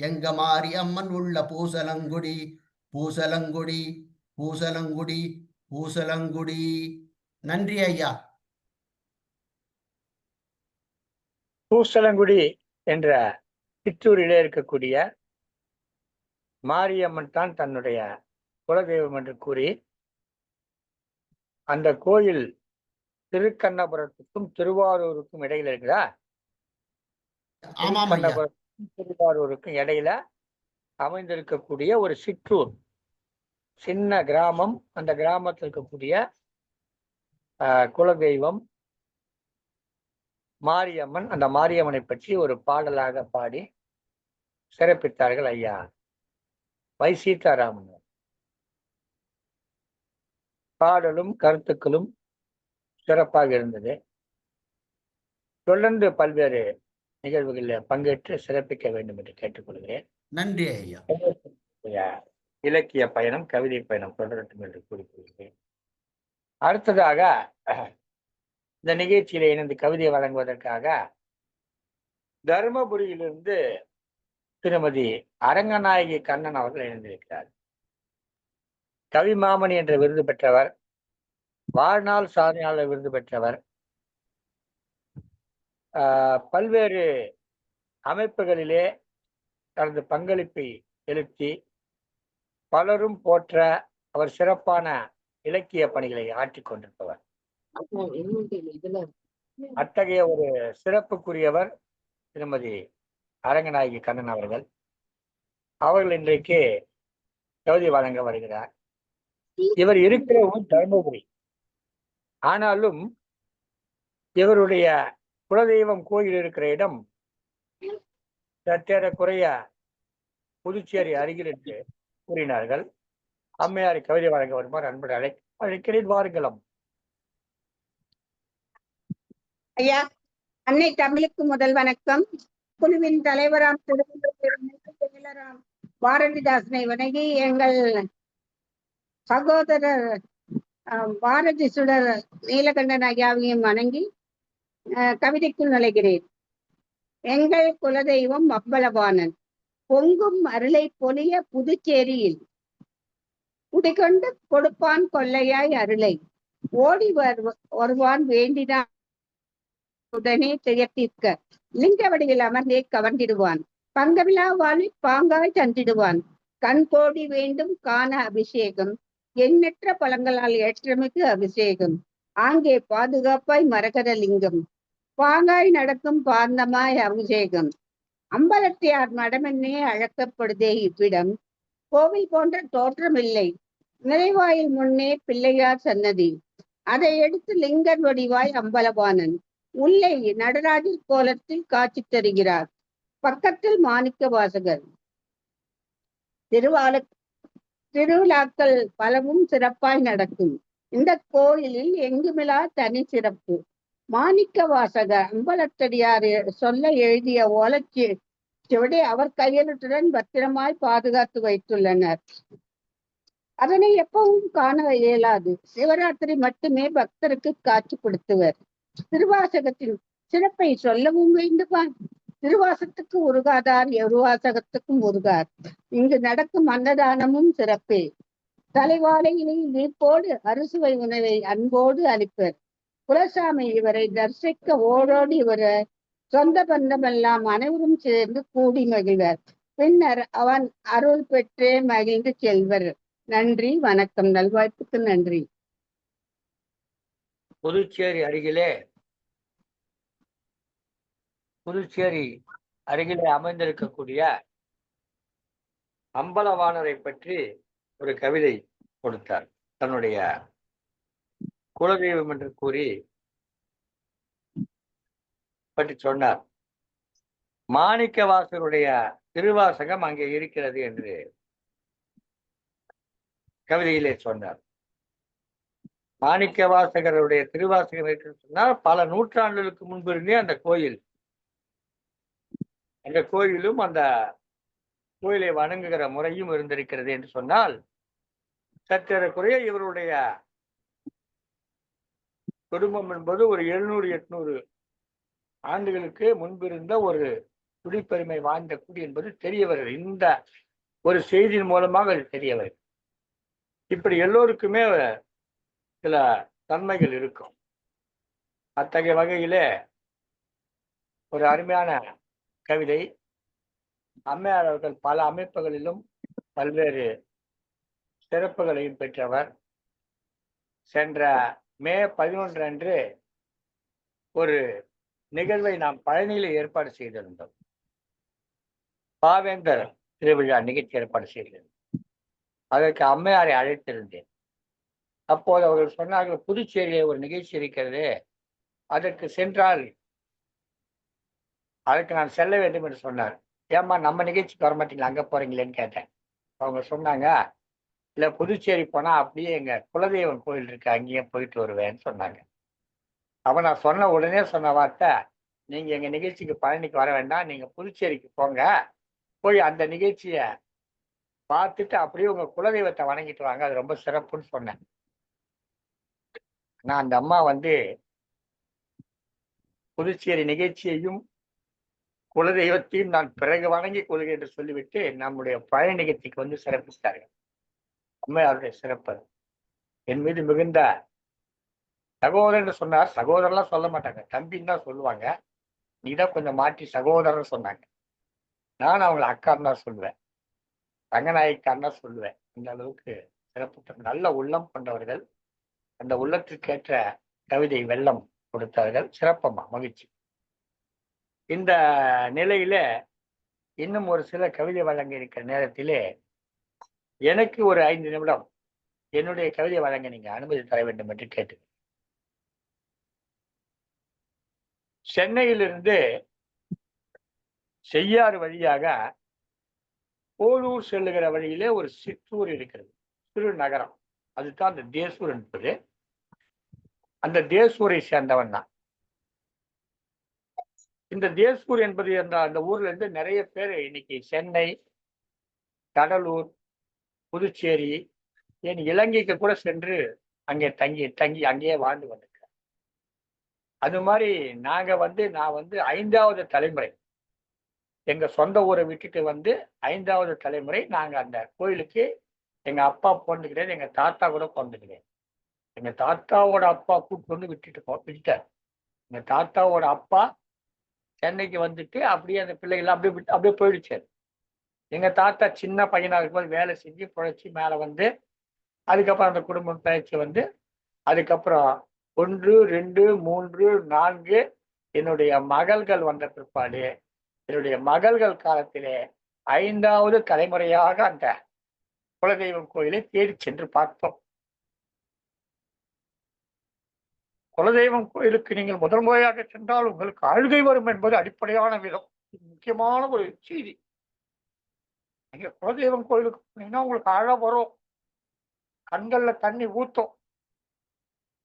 எங்க மாரி அம்மன் உள்ள பூசலங்குடி. பூசலங்குடி பூசலங்குடி பூசலங்குடி. நன்றி ஐயா. பூசலங்குடி என்ற சிற்றூரிலே இருக்கக்கூடிய மாரியம்மன் தான் தன்னுடைய குலதெய்வம் என்று கூறி, அந்த கோயில் திருக்கண்ணபுரத்துக்கும் திருவாரூருக்கும் இடையில இருக்குதா? ஆமாம் ஐயா. திருக்கண்ணபுரத்துக்கும் திருவாரூருக்கும் இடையில அமைந்திருக்கக்கூடிய ஒரு சிற்றூர், சின்ன கிராமம். அந்த கிராமத்தில் இருக்கக்கூடிய குலதெய்வம் மாரியம்மன். அந்த மாரியம்மனை பற்றி ஒரு பாடலாக பாடி சிறப்பித்தார்கள் ஐயா வை. சீதாராமன். பாடலும் கருத்துக்களும் சிறப்பாக இருந்தது. தொடர்ந்து பல்வேறு நிகழ்வுகளில் பங்கேற்று சிறப்பிக்க வேண்டும் என்று கேட்டுக்கொள்கிறேன். நன்றி ஐயா. இலக்கிய பயணம், கவிதை பயணம் தொடரட்டும் என்று கூறிக்கொள்கிறேன். அடுத்ததாக இந்த நிகழ்ச்சியில இணைந்து கவிதை வழங்குவதற்காக தருமபுரியிலிருந்து திருமதி அரங்கநாயகி கண்ணன் அவர்கள் இணைந்திருக்கிறார். கவிமாமணி என்ற விருது பெற்றவர், வாழ்நாள் சாதனையாளர் விருது பெற்றவர், பல்வேறு அமைப்புகளிலே தனது பங்களிப்பை செலுத்தி பலரும் போற்ற அவர் சிறப்பான இலக்கிய பணிகளை ஆற்றிக் கொண்டிருப்பவர். அத்தகைய ஒரு சிறப்புக்குரியவர் திருமதி அரங்கநாயகி கண்ணன் அவர்கள். அவர்கள் இன்றைக்கு கவிதை வழங்க வருகிறார். இவர் இருக்கிற ஊர் தருமபுரி. ஆனாலும் இவருடைய குலதெய்வம் கோயில் இருக்கிற இடம் சற்றேறக்குறைய புதுச்சேரி அருகில் என்று கூறினார்கள். அம்மையாரை கவிதை வழங்க வருமாறு அன்பு அழைக்கிறேன். வாருங்களம். ஐயா, அன்னை தமிழுக்கு முதல் வணக்கம். குழுவின் தலைவராம் செயலராம் பாரதிதாசனை வணங்கி, எங்கள் சகோதரர் பாரதி சுடர் நீலகண்டன் ஐயாவையும் வணங்கி கவிதைக்குள் நுழைகிறேன். எங்கள் குலதெய்வம் அம்பலவாணன். பொங்கும் அருளை பொலிய புதுச்சேரியில் குடிகொண்டு கொடுப்பான் கொள்ளையாய் அருளை ஓடி வருவான் வேண்டினான் உடனே திகழ்த்திற்க லிங்க வடிவில் அமர்ந்தே கவர்ந்திடுவான் பங்கவிழா வாழ்வில் பாங்காய் தந்திடுவான் கண் கோடி வேண்டும் காண அபிஷேகம் எண்ணற்ற பழங்களால் ஏற்றமிகு அபிஷேகம் ஆங்கே பாதுகாப்பாய் மரகத லிங்கம் பாங்காய் நடக்கும் பாந்தமாய் அபிஷேகம் அம்பலத்தையார் மடமென்னே அழைக்கப்படுதே இவ்விடம் கோவில் போன்ற தோற்றமில்லை நிறைவாயில் முன்னே பிள்ளையார் சன்னதி அதை எடுத்து லிங்கர் வடிவாய் அம்பலவாணன் உள்ளே நடராஜர் கோலத்தில் காட்சி தருகிறார் பக்கத்தில் மாணிக்க வாசகர் திருவிழாக்கள் பலவும் சிறப்பாய் நடக்கும் இந்த கோயிலில் எங்குமிலா தனி சிறப்பு மாணிக்க வாசகர் அம்பலத்தடியார் சொல்ல எழுதிய ஓலைச்சுவடி அவர் கையெழுத்துடன் பத்திரமாய் பாதுகாத்து வைத்துள்ளனர். அதனை எப்பவும் காண இயலாது. சிவராத்திரி மட்டுமே பக்தருக்கு காட்சிப்படுத்துவர். திருவாசகத்தின் சிறப்பை சொல்லவும் வேண்டுமா? திருவாசகத்துக்கு உருகாதார் எருவாசகத்துக்கும் உருகார். இங்கு நடக்கும் அன்னதானமும் சிறப்பே. தலைவாழையிலே இனிப்போடு அறுசுவை உணவை அன்போடு அளிப்பர். குலசாமி இவரை தரிசிக்க ஓடோடி இவரை சொந்த பந்தமெல்லாம் அனைவரும் சேர்ந்து கூடி மகிழ்வர். பின்னர் அவன் அருள் பெற்றே மகிழ்ந்து செல்வர். நன்றி, வணக்கம். நல்வாய்ப்புக்கு நன்றி. புதுச்சேரி அருகிலே அமைந்திருக்கக்கூடிய அம்பலவாணரை பற்றி ஒரு கவிதை கொடுத்தார். தன்னுடைய குலதெய்வம் என்று கூறி பற்றி சொன்னார். மாணிக்கவாசகருடைய திருவாசகம் அங்கே இருக்கிறது என்று கவிதையிலே சொன்னார். மாணிக்கவாசகருடைய திருவாசகம் என்று சொன்னால் பல நூற்றாண்டுகளுக்கு முன்பு இருந்தே அந்த கோயிலும் அந்த கோயிலை வணங்குகிற முறையும் இருந்திருக்கிறது என்று சொன்னால் சற்றேறக்குறைய இவருடைய குடும்பம் என்பது ஒரு 700-800 ஆண்டுகளுக்கு முன்பிருந்த ஒரு குடிப்பெருமை வாய்ந்த குடி என்பது தெரியவர். இந்த ஒரு செய்தியின் மூலமாக அது தெரியவர். இப்படி எல்லோருக்குமே சில தன்மைகள் இருக்கும். அத்தகைய வகையிலே ஒரு அருமையான கவிதை. அம்மையார் அவர்கள் பல அமைப்புகளிலும் பல்வேறு சிறப்புகளையும் பெற்றவர். சென்ற மே 11 அன்று ஒரு நிகழ்வை நாம் பழனியில் ஏற்பாடு செய்திருந்தோம். பாவேந்தர் திருவிழா நிகழ்ச்சி ஏற்பாடு செய்திருந்தோம். அதற்கு அம்மையாரை அழைத்திருந்தேன். அப்போது அவர்கள் சொன்னார்கள், புதுச்சேரியிலே ஒரு நிகழ்ச்சி இருக்கிறது, அதற்கு சென்றால் அதற்கு நான் செல்ல வேண்டும் என்று சொன்னார். ஏம்மா நம்ம நிகழ்ச்சிக்கு வர மாட்டீங்களா, அங்கே போறீங்களேன்னு கேட்டேன். அவங்க சொன்னாங்க, இல்லை புதுச்சேரி போனா அப்படியே எங்க குலதெய்வம் கோயில் இருக்கு, அங்கேயே போயிட்டு வருவேன்னு சொன்னாங்க. அப்ப நான் சொன்ன உடனே சொன்ன வார்த்தை, நீங்க எங்க நிகழ்ச்சிக்கு பழனிக்கு வர வேண்டாம், நீங்க புதுச்சேரிக்கு போங்க, போய் அந்த நிகழ்ச்சியை பார்த்துட்டு அப்படியே உங்க குலதெய்வத்தை வணங்கிட்டு வாங்க, அது ரொம்ப சிறப்புன்னு சொன்னேன். நான் அந்த அம்மா புதுச்சேரி நிகழ்ச்சியையும் குலதெய்வத்தையும் நான் பிறகு வணங்கி கொள்கிறேன் என்று சொல்லிவிட்டு நம்முடைய பழைய நிகழ்ச்சிக்கு சிறப்பித்தார்கள். அம்மையாருடைய சிறப்பு என் மீது மிகுந்த சகோதரன் என்று சொன்னார். சகோதரர்லாம் சொல்ல மாட்டாங்க, தம்பின்னு தான் சொல்லுவாங்க. நீதான் கொஞ்சம் மாற்றி சகோதரர் சொன்னாங்க. நான் அவங்களை அக்கான்னு தான் சொல்லுவேன், ரங்கநாயக்கான்னு தான் சொல்லுவேன். இந்த அளவுக்கு சிறப்பு நல்ல உள்ளம் கொண்டவர்கள். அந்த உள்ளத்திற்கேற்ற கவிதை வெள்ளம் கொடுத்தார்கள். சிறப்பமா, மகிழ்ச்சி. இந்த நிலையில இன்னும் ஒரு சில கவிதை வழங்க இருக்கிற நேரத்திலே எனக்கு ஒரு 5 நிமிடம் என்னுடைய கவிதை வழங்க நீங்க அனுமதி தர வேண்டும் என்று கேட்டு, சென்னையிலிருந்து செய்யாறு வழியாக போலூர் செல்லுகிற வழியிலே ஒரு சிற்றூர் இருக்கிறது, சிறு நகரம். அதுதான் அந்த தேசூர் என்பது. அந்த தேசூரை சேர்ந்தவன் தான். இந்த தேசூர் என்பது அந்த ஊர்ல இருந்து நிறைய பேர் இன்னைக்கு சென்னை, கடலூர், புதுச்சேரி, ஏன் இலங்கைக்கு கூட சென்று அங்கே தங்கி அங்கேயே வாழ்ந்து வந்திருக்கேன். அது மாதிரி நான் 5வது தலைமுறை. எங்க சொந்த ஊரை விட்டுட்டு வந்து 5வது தலைமுறை நாங்க அந்த கோயிலுக்கு எங்க அப்பா போனது கிடையாது, எங்க தாத்தா கூட போனது கிடையாது. எங்க தாத்தாவோட அப்பா கூப்பிட்டு வந்து விட்டுட்டார். எங்க தாத்தாவோட அப்பா சென்னைக்கு வந்துட்டு அப்படியே அந்த பிள்ளைகள் அப்படியே போயிடுச்சாரு. எங்க தாத்தா சின்ன பையனா இருக்கும்போது வேலை செஞ்சு பிழைச்சி மேல வந்து அதுக்கப்புறம் அந்த குடும்பம் பயிற்சி வந்து அதுக்கப்புறம் 1, 2, 3, 4 என்னுடைய மகள்கள் வந்த பிற்பாடு என்னுடைய மகள்கள் காலத்திலே 5வது தலைமுறையாக அந்த குலதெய்வம் கோயிலை தேடி சென்று பார்த்தோம். குலதெய்வம் கோயிலுக்கு நீங்கள் முதல் முறையாக சென்றால் உங்களுக்கு அழுகை வரும் என்பது அடிப்படையான விதம். முக்கியமான ஒரு செய்தி. நீங்க குலதெய்வம் கோயிலுக்கு போனீங்கன்னா உங்களுக்கு அழ வரும், கண்கள்ல தண்ணி ஊத்தும்.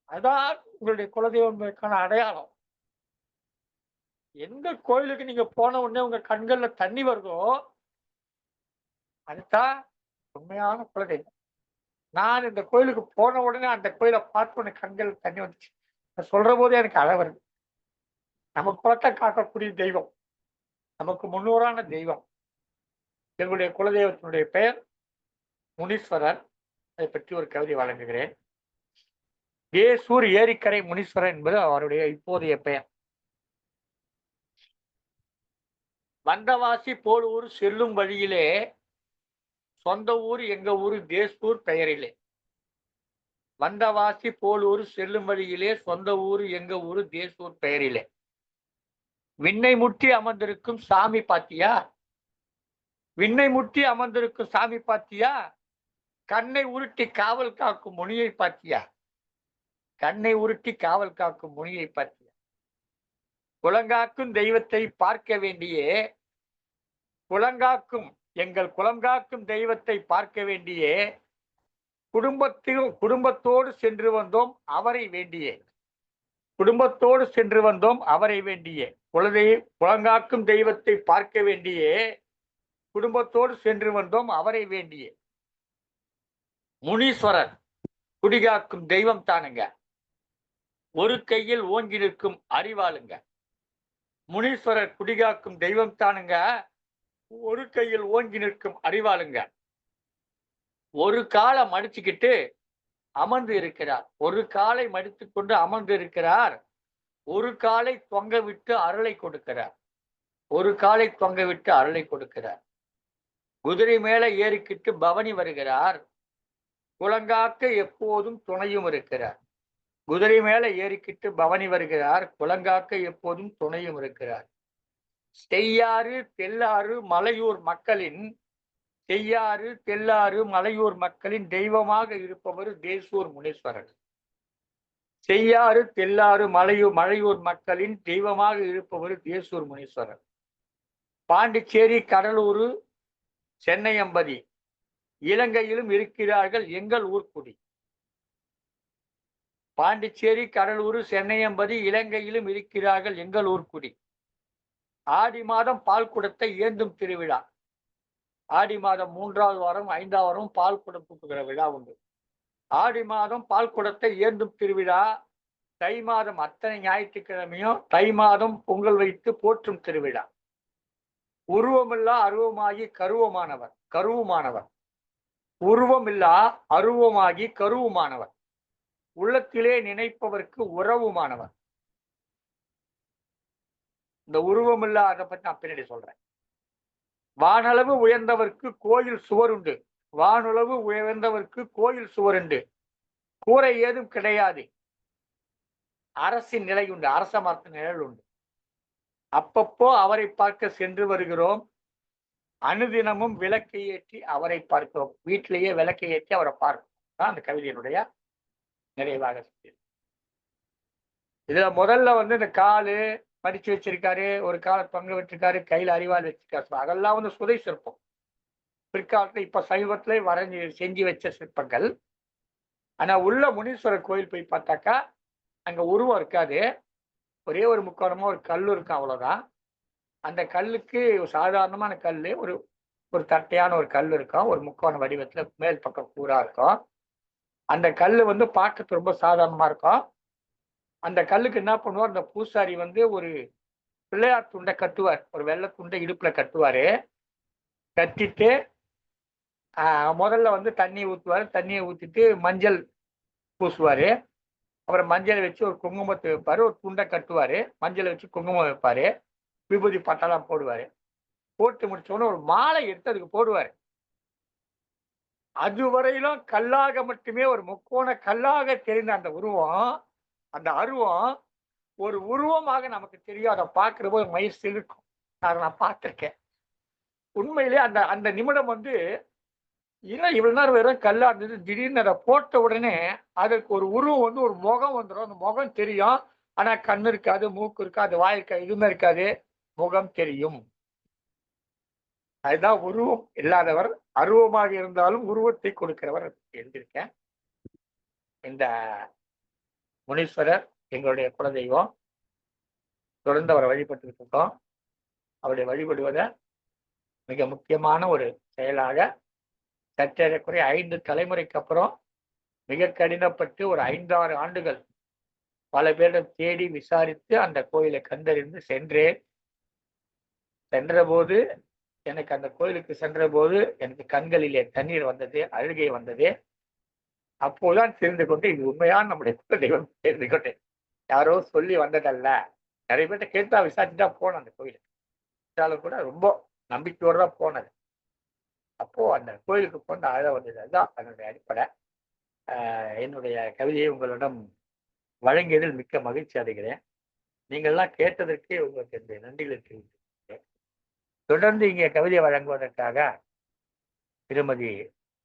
அதான் உங்களுடைய குலதெய்வங்களுக்கான அடையாளம். எந்த கோயிலுக்கு நீங்க போன உடனே உங்க கண்கள்ல தண்ணி வருதோ அதுதான் உண்மையான குலதெய்வம். நான் இந்த கோயிலுக்கு போன உடனே அந்த கோயிலை பார்த்து உடனே கண்கள் தண்ணி வந்துச்சு. சொல்ற போதே எனக்கு அழ வருது. நம்ம குலத்தை காக்கக்கூடிய தெய்வம், நமக்கு முன்னோரான தெய்வம். எங்களுடைய குலதெய்வத்தினுடைய பெயர் முனீஸ்வரர். அதை பற்றி ஒரு கவிதை வழங்குகிறேன். தேசூர் ஏரிக்கரை முனீஸ்வரர் என்பது அவருடைய இப்போதைய பெயர். வந்தவாசி போல் ஊர் செல்லும் வழியிலே சொந்த ஊர் எங்க ஊரு தேசூர் பெயரிலே. வந்தவாசி போல் ஊர் செல்லும் வழியிலே சொந்த ஊர் எங்க ஊரு தேசூர் பெயரிலே. விண்ணை முட்டி அமர்ந்திருக்கும் சாமி பாத்தியா, விண்ணை முட்டி அமர்ந்திருக்கும் சாமி பாத்தியா, கண்ணை உருட்டி காவல் காக்கும் முனியை பாத்தியா, கண்ணை உருட்டி காவல் காக்கும் முனியை பாத்தியா. குலங்காக்கும் தெய்வத்தை பார்க்க வேண்டியே, குலங்காக்கும் எங்கள் குலங்காக்கும் தெய்வத்தை பார்க்க வேண்டியே குடும்பத்தோடு சென்று வந்தோம் அவரை வேண்டியே, குடும்பத்தோடு சென்று வந்தோம் அவரை வேண்டியே. குலங்காக்கும் தெய்வத்தை பார்க்க வேண்டியே குடும்பத்தோடு சென்று வந்தோம் அவரை வேண்டியே. முனீஸ்வரர் குடிகாக்கும் தெய்வம் தானுங்க, ஒரு கையில் ஓங்கி நிற்கும் அறிவாளுங்க. முனீஸ்வரர் குடிகாக்கும் தெய்வம் தானுங்க, ஒரு கையில் ஓங்கி நிற்கும் அறிவாளுங்க. ஒரு காலை மடிச்சுக்கிட்டு அமர்ந்து இருக்கிறார், ஒரு காலை மடித்து கொண்டு அமர்ந்து இருக்கிறார். ஒரு காலை தொங்க விட்டு அருளை கொடுக்கிறார், ஒரு காலை தொங்க விட்டு அருளை கொடுக்கிறார். குதிரை மேல ஏறிக்கிட்டு பவனி வருகிறார், குலங்காக்க எப்போதும் துணையும் இருக்கிறார். குதிரை மேல ஏறிக்கிட்டு பவனி வருகிறார், குலங்காக்க எப்போதும் துணையும் இருக்கிறார். செய்யாறு தெல்லாறு மலையூர் மக்களின், செய்யாறு தெல்லாறு மலையூர் மக்களின் தெய்வமாக இருப்பவர் தேசூர் முனீஸ்வரர். செய்யாறு தெல்லாறு மலையூர் மக்களின் தெய்வமாக இருப்பவர் தேசூர் முனீஸ்வரர். பாண்டிச்சேரி கடலூர் சென்னையம்பதி இலங்கையிலும் இருக்கிறார்கள் எங்கள் ஊர்க்குடி. பாண்டிச்சேரி கடலூர் சென்னையம்பதி இலங்கையிலும் இருக்கிறார்கள் எங்கள் ஊர்க்குடி. ஆடி மாதம் பால் குடத்தை ஏந்தும் திருவிழா. ஆடி மாதம் 3வது வாரம் 5வது வாரம் பால் குடம் தூக்குகிற விழா உண்டு. ஆடி மாதம் பால் குடத்தை ஏந்தும் திருவிழா. தை மாதம் அத்தனை ஞாயிற்றுக்கிழமையும் தை மாதம் பொங்கல் வைத்து போற்றும் திருவிழா. உருவமில்லா அருவமாகி கருவமானவர், கருவுமானவர். உருவமில்லா அருவமாகி கருவுமானவர். உள்ளத்திலே நினைப்பவர்க்கு உறவுமானவர். இந்த உருவமில்லா அதை பற்றி நான் பின்னாடி சொல்றேன். வானளவு உயர்ந்தவர்க்கு கோயில் சுவர் உண்டு, வானுளவு உயர்ந்தவர்க்கு கோயில் சுவர் உண்டு. கூரை ஏதும் கிடையாது, அரசின் நிலை உண்டு, அரச மரத்தின் நிழல் உண்டு. அப்பப்போ அவரை பார்க்க சென்று வருகிறோம், அனுதினமும் விளக்கை ஏற்றி அவரை பார்க்கிறோம். வீட்டிலேயே விளக்கை ஏற்றி அவரை பார்க்கிறோம். அந்த கவிதையினுடைய நிறைவாக இதுல முதல்ல வந்து இந்த காலு மடிச்சு வச்சிருக்காரு, ஒரு காலை தொங்க வச்சிருக்காரு, கையில அறிவாள் வச்சிருக்காரு. அதெல்லாம் வந்து சுதை சிற்பம். பிற்காலத்துல இப்ப சமீபத்துல செஞ்சு வச்ச சிற்பங்கள். ஆனா உள்ள முனீஸ்வரர் கோயில் போய் பார்த்தாக்கா அங்க உருவம் இருக்காது, ஒரே ஒரு முக்கோணமா ஒரு கல் இருக்கும், அவ்வளவுதான். அந்த கல்லுக்கு சாதாரணமான கல், ஒரு தட்டையான ஒரு கல் இருக்கும், ஒரு முக்கோண வடிவத்துல மேல் பக்கம் கூரா இருக்கும். அந்த கல் வந்து பார்க்கறது ரொம்ப சாதாரணமா இருக்கும். அந்த கல்லுக்கு என்ன பண்ணுவோம், அந்த பூசாரி வந்து ஒரு பிள்ளையார் துண்டை கட்டுவார். ஒரு வெள்ளை துண்டை இடுப்புல கட்டுவாரு. கட்டிட்டு முதல்ல வந்து தண்ணி ஊற்றுவார். தண்ணியை ஊற்றிட்டு மஞ்சள் பூசுவாரு. அப்புறம் மஞ்சளை வச்சு ஒரு குங்குமத்தை வைப்பாரு. ஒரு துண்டை கட்டுவாரு. மஞ்சளை வச்சு குங்குமம் வைப்பாரு. விபூதி பட்டெல்லாம் போடுவாரு. போட்டு முடிச்சோன்னு ஒரு மாலை எடுத்து அதுக்கு போடுவாரு. அதுவரையிலும் கல்லாக மட்டுமே, ஒரு முக்கோண கல்லாக தெரிந்த அந்த உருவம், அந்த அருவம் ஒரு உருவமாக நமக்கு தெரியும். அதை பார்க்கிற போது மயிர் சிலிர்க்கும். அதை நான் பார்த்திருக்கேன். உண்மையிலே அந்த அந்த நிமிடம் வந்து ஏன் இவ்வளவு நேரம் வெறும் கல்லா இருந்தது, திடீர்னு அதை போட்ட உடனே அதுக்கு ஒரு உருவம் வந்து ஒரு முகம் வந்துடும். அந்த முகம் தெரியும். ஆனா கண்ணு இருக்காது, மூக்கு இருக்காது, வாய் இருக்காது, எதுவுமே இருக்காது. முகம் தெரியும். அதுதான் உருவம் இல்லாதவர். அருவமாக இருந்தாலும் உருவத்தை கொடுக்கிறவர் எழுதியிருக்கேன். இந்த முனீஸ்வரர் எங்களுடைய குலதெய்வம். தொடர்ந்து அவரை வழிபட்டு இருக்கோம். அவருடைய வழிபடுவதை மிக முக்கியமான ஒரு செயலாக சற்றேறக்குறைய 5 தலைமுறைக்கு அப்புறம் மிக கடினப்பட்டு ஒரு 5-6 ஆண்டுகள் பல பேரிடம் தேடி விசாரித்து அந்த கோயிலை கண்டறிந்து சென்றேன். சென்றபோது எனக்கு அந்த கோயிலுக்கு சென்ற போது எனக்கு கண்களிலே தண்ணீர் வந்தது, அழுகை வந்தது. அப்போதான் தெரிந்து கொண்டு இது உண்மையான நம்முடைய குலதெய்வம் தெரிந்து கொண்டேன். யாரோ சொல்லி வந்ததல்ல. நிறைய பேர்ட்ட கேட்டா விசாரிச்சுட்டா போனேன் அந்த கோயிலுக்கு. இருந்தாலும் கூட ரொம்ப நம்பிக்கையோடு தான் போனது. அப்போ அந்த கோயிலுக்கு போன அழ வந்தது. அதுதான் அதனுடைய அடிப்படை. என்னுடைய கவிதையை உங்களிடம் வழங்கியதில் மிக்க மகிழ்ச்சி அடைகிறேன். நீங்கள்லாம் கேட்டதற்கு உங்களுக்கு இந்த நன்றிகளை தெரிவித்துக்கிறேன். தொடர்ந்து இங்கே கவிதை வழங்குவதற்காக திருமதி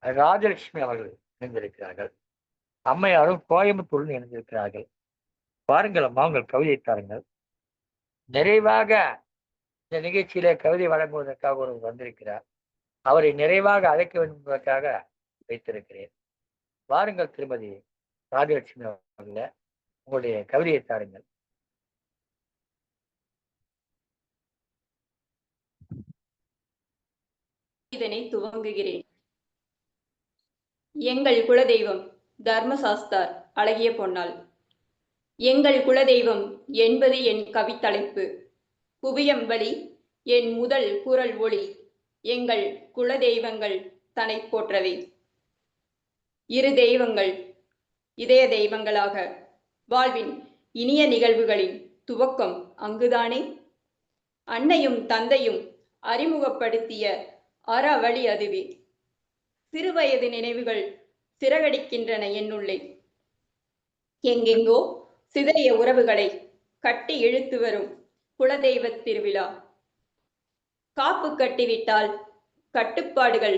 ராஜலட்சுமி அவர்கள் இணைந்திருக்கிறார்கள். அம்மையாரும் கோயம்புத்தூர் இணைந்திருக்கிறார்கள். பாருங்கள் அம்மா, உங்கள் கவிதை தாருங்கள். நிறைவாக இந்த நிகழ்ச்சியிலே கவிதை வழங்குவதற்காக ஒருவர் வந்திருக்கிறார். அவரை நிறைவாக அழைக்க வேண்டும் என்பதற்காக வைத்திருக்கிறேன். வாருங்கள் திருமதி ராஜலட்சுமி அவர்களே, உங்களுடைய கவிதையை தாருங்கள். இதனை துவங்குகிறேன். எங்கள் குலதெய்வம் தர்மசாஸ்தார் அழகிய பொன்னாள். எங்கள் குலதெய்வம் என்பது என் கவித்தலைப்பு. புவியம் வழி என் முதல் குரல் ஒளி. எங்கள் குலதெய்வங்கள் தன்னை போற்றவே. இரு தெய்வங்கள் இதய தெய்வங்களாக வாழ்வின் இனிய நிகழ்வுகளின் துவக்கம் அங்குதானே. அன்னையும் தந்தையும் அறிமுகப்படுத்திய அறவழி அதுவே. சிறுவயது நினைவுகள் சிறகடிக்கின்றன என்னுள்ளே. எங்கெங்கோ சிதறிய உறவுகளை கட்டி இழுத்து வரும் குலதெய்வ திருவிழா. காப்பு கட்டிவிட்டால் கட்டுப்பாடுகள்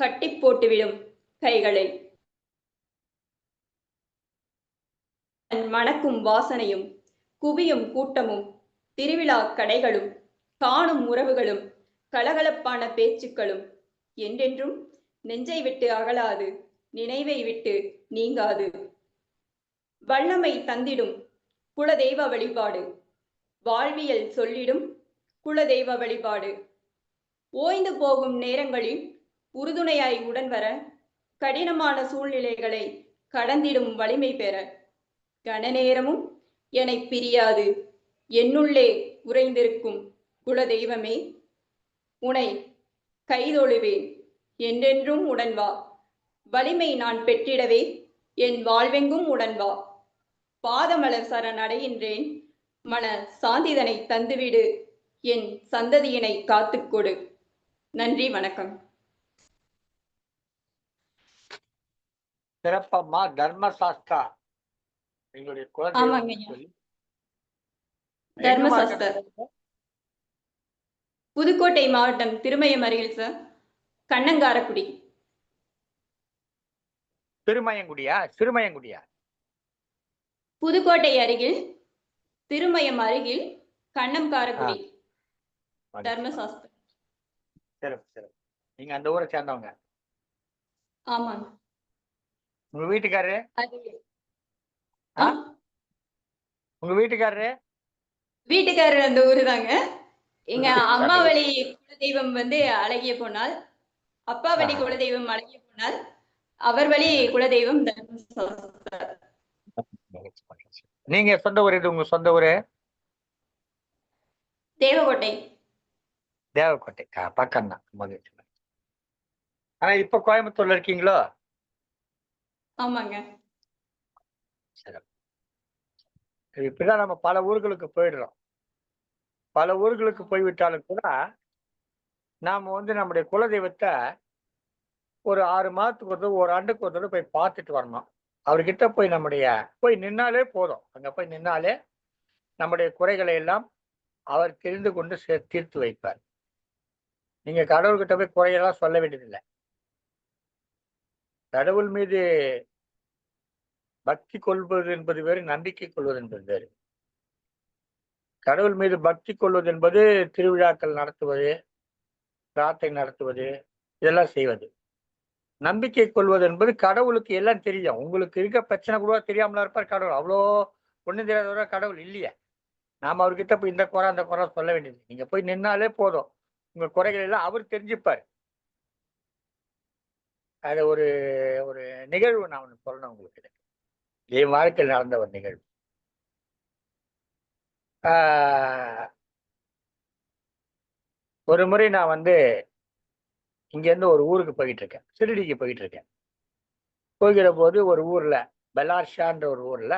கட்டி போட்டுவிடும் கைகளை. மணக்கும் வாசனையும் குவியும் கூட்டமும் திருவிழா கடைகளும் காணும் உறவுகளும் கலகலப்பான பேச்சுக்களும் என்றென்றும் நெஞ்சை விட்டு அகலாது, நினைவை விட்டு நீங்காது. வல்லமை தந்திடும் குலதெய்வ வழிபாடு. வாழ்வியல் சொல்லிடும் குலதெய்வ வழிபாடு. ஓய்ந்து போகும் நேரங்களில் உறுதுணையாய் உடன் வர, கடினமான சூழ்நிலைகளை கடந்திடும் வலிமை பெற. கணநேரமும் என்னை பிரியாது என்னுள்ளே உறைந்திருக்கும் குலதெய்வமே, உனை கைதொழுவேன் என்றென்றும் உடன் வா. வலிமை நான் பெற்றிடவே என் வாழ்வெங்கும் உடன் வா. பாதமலர் சரணடைகின்றேன். மன சாந்திதனை தந்துவிடு. என் சந்ததியினை காத்துக்கொடு. நன்றி, வணக்கம். சிறப்பம்மா. தர்மசாஸ்தா எங்களுடைய ஆமாங்க ஐயா. குலதெய்வம். தர்மசாஸ்தர் புதுக்கோட்டை மாவட்டம் திருமயம் அருகில் சார். கண்ணங்காரக்குடி. திருமயங்குடியா? சிறுமயங்குடியா? புதுக்கோட்டை அருகில் திருமயம் அருகில் கண்ணங்காரக்குடி. தர்மசாஸ்தர். சிறப்பு சிறப்பு. நீங்க அந்த ஊரை சேர்ந்தவங்க? ஆமாங்க. உங்க வீட்டுக்காரரு? ஆ? உங்க வீட்டுக்காரரு? வீட்டுக்காரர் அந்த ஊரு தாங்க. எங்க அம்மா வழி குலதெய்வம் வந்து அழகிய பொன்னாள். அப்பா வழி குலதெய்வம் அழகிய பொன்னாள். அவர் வழி குலதெய்வம் தர்மசாஸ்தர். நீங்க சொந்த ஊர் இது? உங்க சொந்த ஊரு? தேவகோட்டை. தேவக்கோட்டை பக்கம் தான். மகிழ்ச்சி. ஆனா இப்ப கோயம்புத்தூர்ல இருக்கீங்களோ? ஆமாங்க. சரி. இப்படிதான் நம்ம பல ஊர்களுக்கு போயிடுறோம். பல ஊர்களுக்கு போய்விட்டாலும் கூட நாம வந்து நம்முடைய குலதெய்வத்தை ஒரு 6 மாதத்துக்கு ஒரு தடவை, ஒரு ஆண்டுக்கு ஒரு தடவை போய் பார்த்துட்டு வரணும். அவர்கிட்ட போய் போய் நின்னாலே போதும். அங்க போய் நின்னாலே நம்முடைய குறைகளை எல்லாம் அவர் தெரிந்து கொண்டு தீர்த்து வைப்பார். நீங்க கடவுள்கிட்ட போய் குறையெல்லாம் சொல்ல வேண்டியதில்லை. கடவுள் மீது பக்தி கொள்வது என்பது வேறு, நம்பிக்கை கொள்வது என்பது வேறு. கடவுள் மீது பக்தி கொள்வது என்பது திருவிழாக்கள் நடத்துவது, பிரார்த்தனை நடத்துவது, இதெல்லாம் செய்வது. நம்பிக்கை கொள்வது என்பது கடவுளுக்கு எல்லாம் தெரியும். உங்களுக்கு இருக்க பிரச்சனை கூட தெரியாமலா இருப்பார் கடவுள். அவ்வளோ ஒண்ணும் தெரியாதவர கடவுள் இல்லையே. நாம அவர்கிட்ட போய் இந்த குறை அந்த குறை சொல்ல வேண்டியது. நீங்க போய் நின்னாலே போதும். உங்க குறைகள் எல்லாம் அவர் தெரிஞ்சுப்பார். அது ஒரு ஒரு நிகழ்வு நான் ஒண்ணு சொல்லணும் உங்களுக்கு. என் வாழ்க்கையில் நடந்த ஒரு நிகழ்வு. ஒரு முறை நான் வந்து இங்க இருந்து ஒரு ஊருக்கு போயிட்டு இருக்கேன். சிறுடிக்கு போயிட்டு இருக்கேன். போகிற போது ஒரு ஊர்ல பெலார்ஷான்ற ஒரு ஊர்ல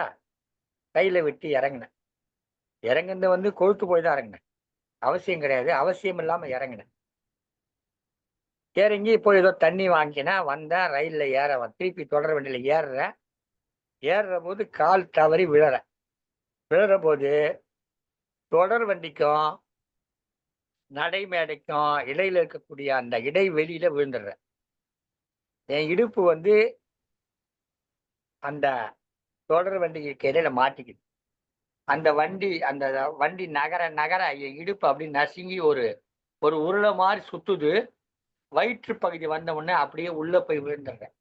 கையில விட்டு இறங்கினேன். இறங்குனது வந்து கொழுத்து போய் தான் இறங்கினேன். அவசியம் கிடையாது. அவசியம் இல்லாம இறங்கினேன். இறங்கி போய் ஏதோ தண்ணி வாங்கினேன். வந்தேன். ரயில்ல திருப்பி தொடர் வண்டியில ஏறுறேன். ஏறுற போது கால் தவறி விழறேன். விழற போது தொடர் வண்டிக்கும் நடைமேடைக்கும் இடையில இருக்கக்கூடிய அந்த இடைவெளியில விழுந்துடுறேன். என் இடுப்பு வந்து அந்த தொடர் வண்டிக்கு இடையில மாட்டிக்குது. அந்த வண்டி நகர நகர என் இடுப்பு அப்படி நசுங்கி ஒரு ஒரு உருளை மாதிரி சுத்துது. வயிற்று பகுதி வந்த உடனே அப்படியே உள்ள போய் விழுந்துடுறேன்.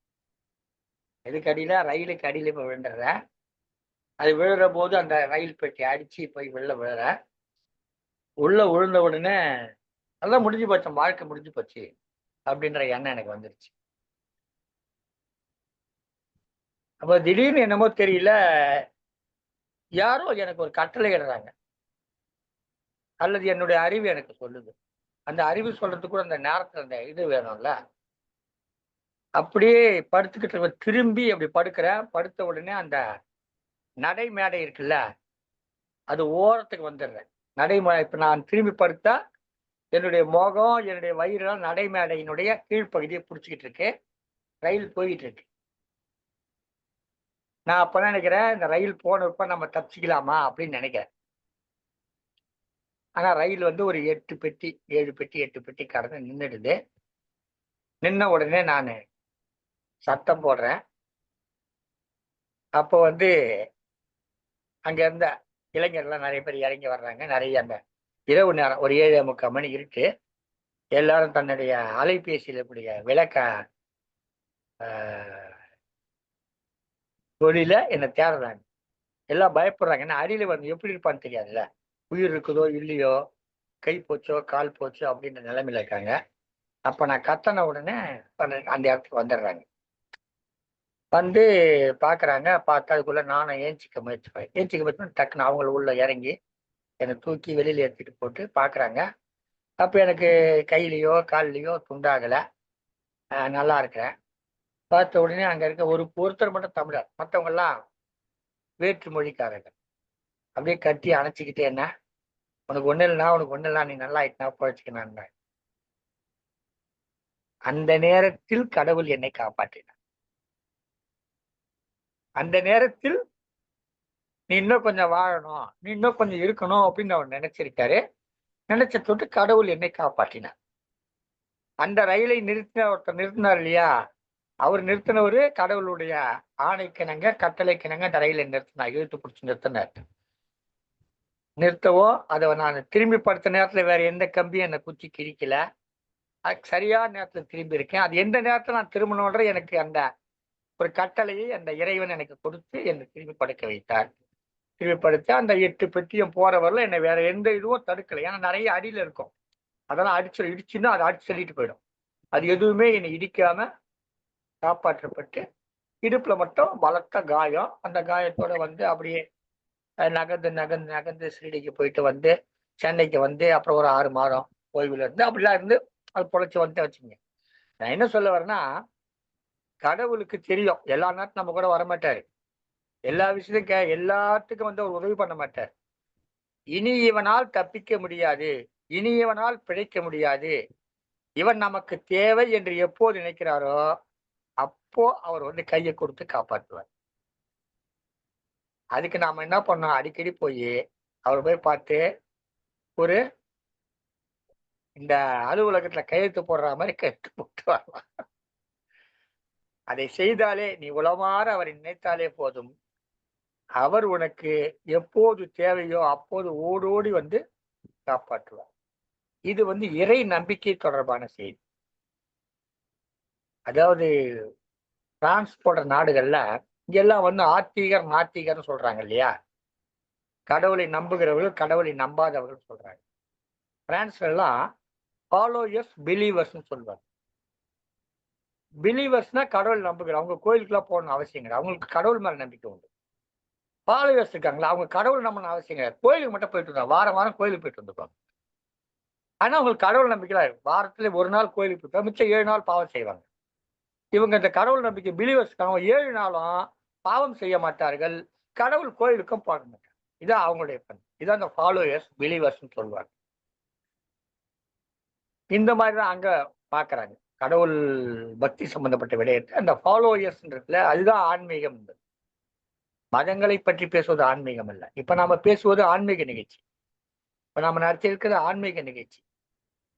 எதுக்கு அடியில? ரயிலுக்கு அடியில போய் விழுந்துடுறேன். அது விழுற போது அந்த ரயில் பெட்டி அடிச்சு போய் விழுறேன். உள்ள விழுந்த உடனே எல்லாம் முடிஞ்சு போச்சு, வாழ்க்கை முடிஞ்சு போச்சு அப்படின்ற எண்ணம் எனக்கு வந்துருச்சு. அப்ப திடீர்னு என்னமோ தெரியல, யாரோ எனக்கு ஒரு கட்டளை இடுறாங்க, அல்லது என்னுடைய அறிவு எனக்கு சொல்லுது. அந்த அறிவு சொல்றதுக்கு கூட அந்த நேரத்துல அந்த இது வேணும்ல. அப்படியே படுத்துக்கிட்டு திரும்பி அப்படி படுக்கிறேன். படுத்த உடனே அந்த நடை மேடை இருக்குல்ல, அது ஓரத்துக்கு வந்துடுறேன். இப்ப நான் திரும்பி படுத்தா என்னுடைய முகம், என்னுடைய வயிறுலாம் நடை மேடையினுடைய கீழ்ப்பகுதியை பிடிச்சிக்கிட்டு இருக்கு. ரயில் போயிட்டு இருக்கு. நான் அப்பதான் நினைக்கிறேன், இந்த ரயில் போனப்ப நம்ம தப்பிச்சிக்கலாமா அப்படின்னு நினைக்கிறேன். ஆனா ரயில் வந்து ஒரு 8 பெட்டி 7 பெட்டி 8 பெட்டி கடந்து நின்றுடுது. நின்ன உடனே நான் சத்தம் போடுறேன். அப்போ வந்து அங்க இருந்த இளைஞர்லாம் நிறைய பேர் இறங்கி வர்றாங்க. நிறைய அந்த இரவு நேரம் ஒரு 7:45 மணி இருக்கு. எல்லாரும் தன்னுடைய அலைபேசியில கூடிய விளக்க தொழில என்னை தேடுறாங்க. எல்லாம் பயப்படுறாங்க. ஏன்னா அடியில வந்து எப்படி இருப்பான்னு தெரியாதுல்ல. உயிர் இருக்குதோ இல்லையோ, கை போச்சோ கால் போச்சோ அப்படின்ற நிலைமையில இருக்காங்க. அப்ப நான் கத்தன உடனே அந்த இடத்துக்கு வந்துடுறாங்க. வந்து பாக்குறாங்க. பார்த்தா அதுக்குள்ள நானும் ஏஞ்சிக்க முயற்சி டக்குன்னு அவங்கள உள்ள இறங்கி என்னை தூக்கி வெளியில எடுத்துட்டு போட்டு பாக்குறாங்க. அப்ப எனக்கு கையிலையோ கால்லையோ துண்டாகல. நல்லா இருக்கிறேன். பார்த்த உடனே அங்க இருக்க ஒருத்தர் மட்டும் தமிழர், மற்றவங்க எல்லாம் வேற்று மொழிக்காரர்கள். அப்படியே கட்டி அணைச்சிக்கிட்டே, என்ன உனக்கு ஒண்ணு இல்லைனா நீ நல்லா ஆயிட்டுனா பழச்சிக்கணும். அந்த நேரத்தில் கடவுள் என்னை காப்பாற்றினார். அந்த நேரத்தில் நீ இன்னும் கொஞ்சம் வாழணும், நீ இன்னும் கொஞ்சம் இருக்கணும் அப்படின்னு அவர் நினைச்சிருக்காரு. நினைச்ச தொட்டு கடவுள் என்னை காப்பாற்றினார். அந்த ரயிலை ஒருத்தர் நிறுத்தினார் இல்லையா, அவர் நிறுத்தினவரு கடவுளுடைய ஆணைக்கிணங்க கட்டளைக்கிணங்க அந்த ரயிலை நிறுத்தினார். இழுத்து பிடிச்சி நிறுத்தினார். நிறுத்தவோ அதை நான் திரும்பி படுத்த நேரத்துல வேற எந்த கம்பியும் என்னை குச்சி கிழிக்கல. சரியான நேரத்துல திரும்பி இருக்கேன். அது எந்த நேரத்துல நான் திரும்பணுன்ற எனக்கு அந்த ஒரு கட்டளையை அந்த இறைவன் எனக்கு கொடுத்து என்னை திரும்பி படுக்க வைத்தார். திரும்பி படுத்த அந்த 8 பெட்டியும் போற வரல என்னை வேற எந்த இதுவும் தடுக்கலை. ஏன்னா நிறைய அடியில இருக்கும். அதெல்லாம் இடிச்சுன்னா அதை அடிச்சு தள்ளிட்டு போயிடும். அது எதுவுமே என்னை இடிக்காம காப்பாற்றப்பட்டு, இடுப்புல மட்டும் பலத்த காயம். அந்த காயத்தோட வந்து அப்படியே நகர்ந்து நகர்ந்து நகர்ந்து சிறுடிக்கு போயிட்டு வந்து சென்னைக்கு வந்து அப்புறம் ஒரு 6 மாதம் ஓய்வுல இருந்து அப்படிலாம் இருந்து அது பொழைச்சி வந்துட்டு வச்சுங்க. நான் என்ன சொல்ல வரேன்னா, கடவுளுக்கு தெரியும் எல்லா நேரத்தும் நம்ம கூட வரமாட்டாரு. எல்லா விஷயத்துக்கும் எல்லாத்துக்கும் வந்து அவர் உதவி பண்ண மாட்டார். இனி இவனால் தப்பிக்க முடியாது, இனி இவனால் பிழைக்க முடியாது, இவன் நமக்கு தேவை என்று எப்போது நினைக்கிறாரோ அப்போ அவர் வந்து கையை கொடுத்து காப்பாற்றுவார். அதுக்கு நாம என்ன பண்ணோம், அடிக்கடி போய் அவர் போய் பார்த்து ஒரு இந்த அலுவலகத்துல கையெழுத்து போடுற மாதிரி கையெழுத்து போட்டு வரலாம். அதை செய்தாலே நீ உளமாற அவரை நினைத்தாலே போதும், அவர் உனக்கு எப்போது தேவையோ அப்போது ஓடோடி வந்து காப்பாற்றுவார். இது வந்து இறை நம்பிக்கை தொடர்பான செய்தி. அதாவது பிரான்ஸ் போன்ற நாடுகள்ல இங்கெல்லாம் வந்து ஆத்திகர் நாத்திகர்னு சொல்றாங்க இல்லையா, கடவுளை நம்புகிறவர்கள் கடவுளை நம்பாதவர்கள் சொல்றாங்க. பிரான்ஸ்ல எல்லாம் ஃபாலோயர்ஸ் பிலீவர்ஸ்னு சொல்லுவாங்க. பிலீவர்ஸ்னா கடவுள் நம்புகிற, அவங்க கோயிலுக்குலாம் போகணும்னு அவசியம் கிடையாது, அவங்களுக்கு கடவுள் மேல நம்பிக்கை உண்டு. ஃபாலோயர்ஸ் இருக்காங்களா, அவங்க கடவுள் நம்பணும் அவசியம் கிடையாது, கோயிலுக்கு மட்டும் போயிட்டு இருந்தாங்க, வாரம் வாரம் கோயிலுக்கு போயிட்டு வந்துருப்பாங்க. ஆனா அவங்களுக்கு கடவுள் நம்பிக்கை வாரத்துல ஒரு நாள் கோயிலுக்கு போயிட்டு மிச்சம் 7 நாள் பாவம் செய்வாங்க. இவங்க இந்த கடவுள் நம்பிக்கை பிலீவர்ஸ் 7 நாளும் பாவம் செய்ய மாட்டார்கள், கடவுள் கோயிலுக்கும் போக மாட்டாங்க. இதான் அவங்களுடைய பண். இதான் இந்த ஃபாலோயர்ஸ் பிலீவர்ஸ் சொல்லுவாங்க. இந்த மாதிரிதான் அங்க பாக்குறாங்க கடவுள் பக்தி சம்பந்தப்பட்ட விடயத்தை. அந்த ஃபாலோயர்ஸ் இருக்குல்ல, அதுதான் ஆன்மீகம். மதங்களை பற்றி பேசுவது ஆன்மீகம் அல்ல. இப்ப நாம பேசுவது ஆன்மீக நிகழ்ச்சி, இப்ப நாம நடத்தியிருக்கிறது ஆன்மீக நிகழ்ச்சி.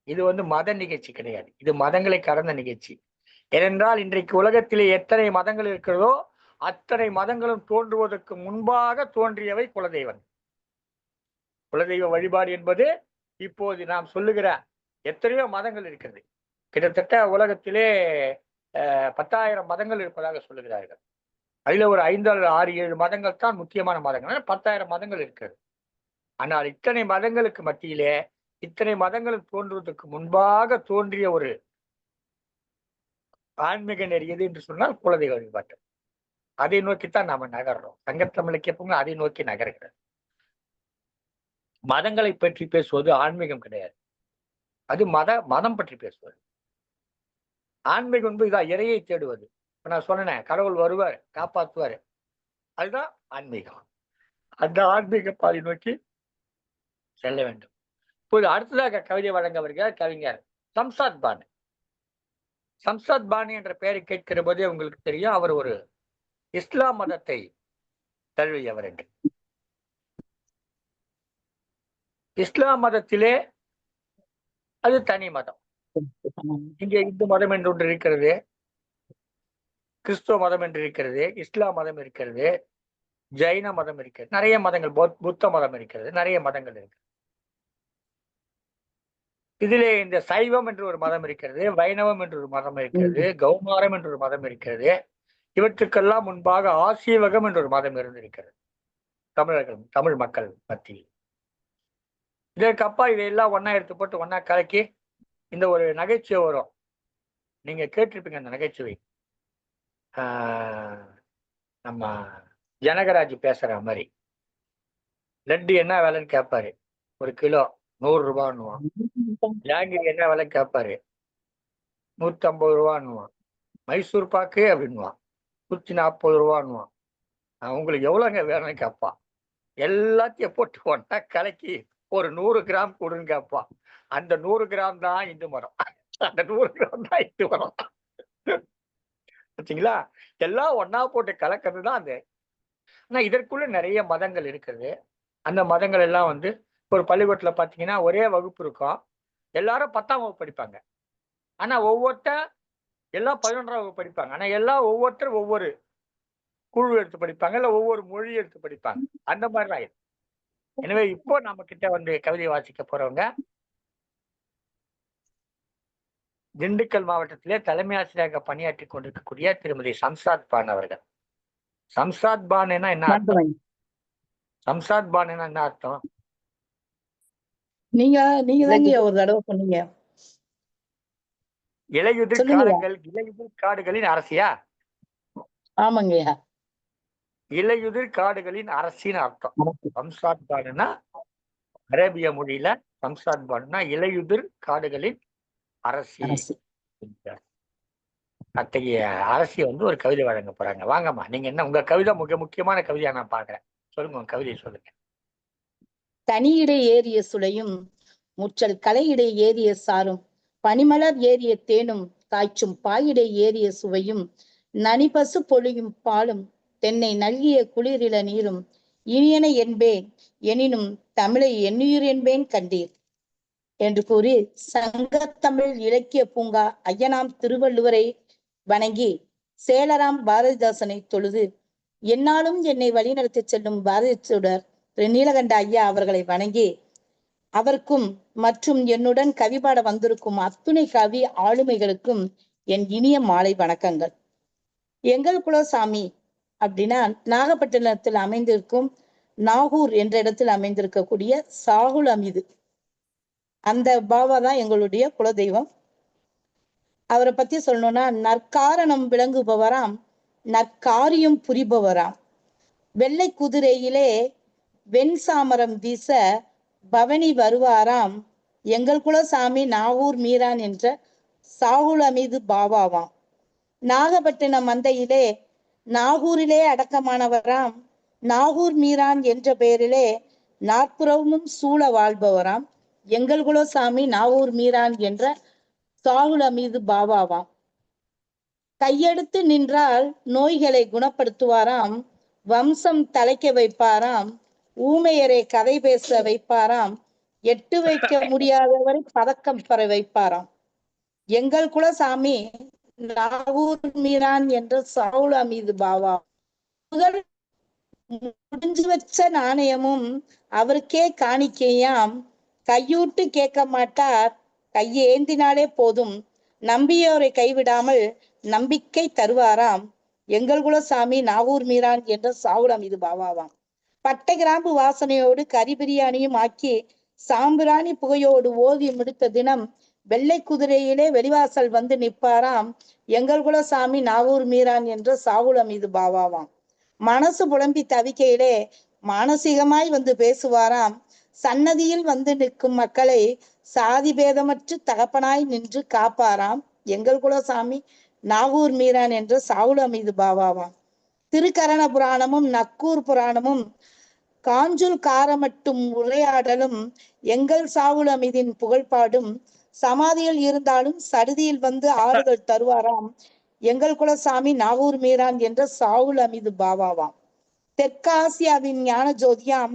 இது வந்து மத நிகழ்ச்சி கிடையாது, இது மதங்களை கடந்த நிகழ்ச்சி. ஏனென்றால் இன்றைக்கு உலகத்திலே எத்தனை மதங்கள் இருக்கிறதோ அத்தனை மதங்களும் தோன்றுவதற்கு முன்பாக தோன்றியவை குலதெய்வம். குலதெய்வ வழிபாடு என்பது இப்போது நாம் சொல்லுகிற எத்தனையோ மதங்கள் இருக்கிறது. கிட்டத்தட்ட உலகத்திலே 10,000 மதங்கள் இருப்பதாக சொல்லுகிறார்கள். அதுல ஒரு 5, 6, 7 மதங்கள் தான் முக்கியமான மதங்கள். 10,000 மதங்கள் இருக்கிறது. ஆனால் இத்தனை மதங்களுக்கு மத்தியிலே இத்தனை மதங்கள் தோன்றுவதற்கு முன்பாக தோன்றிய ஒரு ஆன்மீக நெறி எது என்று சொன்னால் குலதெய்வ வழிபாட்டு. அதை நோக்கித்தான் நாம நகர்றோம். சங்கத்தமிழ் இலக்கியம் அதை நோக்கி நகர்கிறது. மதங்களை பற்றி பேசுவது ஆன்மீகம் கிடையாது, அது மதம் பற்றி பேசுவது. ஆன்மீகம் என்பது இதான், இறையை தேடுவது. இப்ப நான் சொன்னேன், கடவுள் வருவார் காப்பாற்றுவார், அதுதான் ஆன்மீகம். அந்த ஆன்மீக பாதை நோக்கி செல்ல வேண்டும். இப்போது அடுத்ததாக கவிதை வழங்க வருகிறார் கவிஞர் சம்சாத் பானு. சம்சாத் பானு என்ற பெயரை கேட்கிற போதே உங்களுக்கு தெரியும், அவர் ஒரு இஸ்லாம் மதத்தை தழுவியவர் என்று. இஸ்லாம் மதத்திலே அது தனி மதம். இங்கே இந்து மதம் என்று ஒன்று இருக்கிறது, கிறிஸ்துவ மதம் என்று இருக்கிறது, இஸ்லாம் மதம் இருக்கிறது, ஜைன மதம் இருக்கிறது, நிறைய மதங்கள், புத்த மதம் இருக்கிறது, நிறைய மதங்கள் இருக்கு. இதிலே இந்த சைவம் என்று ஒரு மதம் இருக்கிறது, வைணவம் என்று ஒரு மதம் இருக்கிறது, கௌமாரம் என்று ஒரு மதம் இருக்கிறது. இவற்றுக்கெல்லாம் முன்பாக ஆசீவகம் என்ற ஒரு மதம் இருந்திருக்கிறது தமிழர்கள், தமிழ் மக்கள் மத்தியில். இதற்கு அப்பா இதையெல்லாம் ஒன்னா எடுத்து போட்டு ஒன்னா கலக்கி இந்த ஒரு நகைச்சுவை வரும், நீங்க கேட்டிருப்பீங்க அந்த நகைச்சுவை. நம்ம ஜனகராஜ் பேசுற மாதிரி, லட்டு என்ன விலைன்னு கேட்பாரு, 1 கிலோ 100 ரூபான்னுவான். ஜாங்கிரி என்ன விலை கேட்பாரு, 150 ரூபான்னுவான். மைசூர் பாக்கு அப்படின்வான், 140 ரூபான்னுவான். உங்களுக்கு எவ்வளோங்க வேணும்னு கேட்பான். எல்லாத்தையும் போட்டு ஒன்னா கலக்கி ஒரு 100 கிராம் கொடுன்னு கேட்பான். அந்த 100 கிராம் தான் இந்து மரம், அந்த 100 கிராம் தான் இந்து மரம். பார்த்தீங்களா, எல்லாம் ஒன்னா போட்டு கலக்கிறது தான் அந்த. ஆனா இதற்குள்ள நிறைய மதங்கள் இருக்கிறது. அந்த மதங்கள் எல்லாம் வந்து ஒரு பள்ளிக்கூடத்துல பாத்தீங்கன்னா ஒரே வகுப்பு இருக்கும், எல்லாரும் 10ஆம் வகுப்பு படிப்பாங்க. ஆனா எல்லாம் 11ஆம் வகுப்பு படிப்பாங்க. ஆனா எல்லாம் ஒவ்வொருத்தரும் ஒவ்வொரு குழு எடுத்து படிப்பாங்க, இல்ல ஒவ்வொரு மொழி எடுத்து படிப்பாங்க. அந்த மாதிரிலாம் ஆயிடும். எனவே இப்போ நம்ம கிட்ட வந்து கவிதை வாசிக்க போறவங்க திண்டுக்கல் மாவட்டத்திலே தலைமை ஆசிரியராக பணியாற்றி கொண்டிருக்கக்கூடிய திருமதி சம்சாத் பான் அவர்கள். சம்சாத் பானுன்னா என்ன அர்த்தம்? சம்சாத் பானுன்னா என்ன அர்த்தம்? நீங்க தாங்க ஒரு தடவை சொன்னீங்க. இலையுதிர் காடுகளின் அரசியா? அரேபிய மொழியில சம்சாத் பானுனா இலையுதிர் காடுகளின் அரசி. அரசு. அத்தகைய அரசி வந்து ஒரு கவிதை வழங்க போறாங்க. வாங்கம்மா, நீங்க என்ன உங்க கவிதை முக்கியமான கவிதையா நான் பாக்குறேன். சொல்லுங்க, உங்க கவிதையை சொல்லுங்க. தனியிடை ஏறிய சுளையும் முற்றல் கலையிடை ஏறிய சாரும் பனிமலர் ஏறிய தேனும் காய்ச்சும் பாயிடை ஏறிய சுவையும் நனிபசு பொழியும் பாலும் தென்னை நல்கிய குளிரில நீரும் இனியன என்பேன் எனினும் தமிழை எண்ணுயிர் என்பேன் கண்டீர் என்று கூறி சங்கத்தமிழ் இலக்கிய பூங்கா ஐயனாம் திருவள்ளுவரை வணங்கி சேலராம் பாரதிதாசனை தொழுது என்னாலும் என்னை வழிநடத்தி செல்லும் பாரதி சுடர் திரு நீலகண்ட ஐயா அவர்களை வணங்கி அவருக்கும் மற்றும் என்னுடன் கவிபாட வந்திருக்கும் அத்துணை கவி ஆளுமைகளுக்கும் என் இனிய மாலை வணக்கங்கள். எங்கள் குலசாமி அப்படின்னா நாகப்பட்டினத்தில் அமைந்திருக்கும் நாகூர் என்ற இடத்தில் அமைந்திருக்கக்கூடிய சாகுல் அமீது, அந்த பாபா தான் எங்களுடைய குலதெய்வம். அவரை பத்தி சொல்லணும்னா நற்காரணம் விளங்குபவராம், நற்காரியம் புரிபவராம், வெள்ளை குதிரையிலே வெண் சாமரம் வீச பவனி வருவாராம், எங்கள் குலசாமி நாகூர் மீரான் என்ற சாகுல் அமீது பாபாவாம். நாகப்பட்டினம் மந்தையிலே நாகூரிலே அடக்கமானவராம், நாகூர் மீரான் என்ற பெயரிலே நாற்புறமும் சூழ வாழ்பவராம், எங்கள் குலசாமி நாகூர் மீரான் என்ற சாகுல் அமீது பாபாவாம். கையெடுத்து நின்றால் நோய்களை குணப்படுத்துவாராம், வம்சம் தலைக்க வைப்பாராம், ஊமையரை கதை பேச வைப்பாராம், எட்டு வைக்க முடியாதவரை பதக்கம் பெற வைப்பாராம். எங்கள் குலசாமி நாகூர் மீரான் என்ற சாகுல் அமீது பாபா. முதல் முடிஞ்சு வச்ச நாணயமும் அவருக்கே காணிக்கையாம், கையூட்டு கேட்க மாட்டார், கையேந்தினாலே போதும், நம்பியோரை கைவிடாமல் நம்பிக்கை தருவாராம், எங்கள் குலசாமி நாகூர் மீரான் என்ற சாகுல் அமீது பாபாவாம். பட்டை கிராம்பு வாசனையோடு கறி பிரியாணியும் ஆக்கி சாம்பிராணி புகையோடு ஓதி முடித்த தினம் வெள்ளை குதிரையிலே வெளிவாசல் வந்து நிற்பாராம், எங்கள் குலசாமி நாகூர் மீரான் என்ற சாகுல் அமீது பாபாவாம். மனசு புலம்பி தவிக்கையிலே மானசீகமாய் வந்து பேசுவாராம், சன்னதியில் வந்து நிற்கும் மக்களை சாதி பேதமற்று தகப்பனாய் நின்று காப்பாராம், எங்கள் குலசாமி நாகூர் மீரான் என்ற சாகுல் அமீது பாபாவாம். திருக்கரண புராணமும் நக்கூர் புராணமும் காஞ்சுல் காரமட்டும் உரையாடலும் எங்கள் சாகுல் அமீதின் புகழ்பாடும், சமாதியில் இருந்தாலும் சடுதியில் வந்து ஆறுதல் தருவாராம், எங்கள் குலசாமி நாகூர் மீரான் என்ற சாகுல் அமீது பாபாவாம். தெற்காசியாவின் ஞான ஜோதியாம்,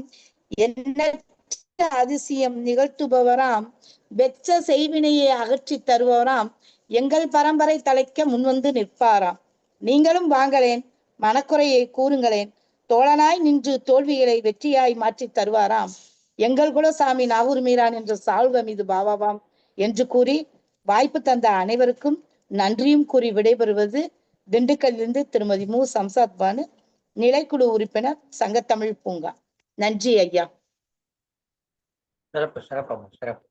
எண்ணற்ற அதிசயம் நிகழ்த்துபவராம், வெச்ச செய்வினையை அகற்றி தருபவராம், எங்கள் பரம்பரை தலைக்க முன்வந்து நிற்பாராம். நீங்களும் வாங்களேன், மனக்குறையை கூறுங்களேன், தோழனாய் நின்று தோல்விகளை வெற்றியாய் மாற்றி தருவாராம், எங்கள் குலசாமி நாகூர் மீரான் என்ற சாகுல் அமீது பாபாவாம் என்று கூறி வாய்ப்பு தந்த அனைவருக்கும் நன்றியும் கூறி விடைபெறுவது திண்டுக்கல்லிருந்து திருமதி மு சம்சாத் பானு, நிலைக்குழு உறுப்பினர் சங்கத்தமிழ் பூங்கா. நன்றி ஐயா. சிறப்பு சிறப்பு சிறப்பு.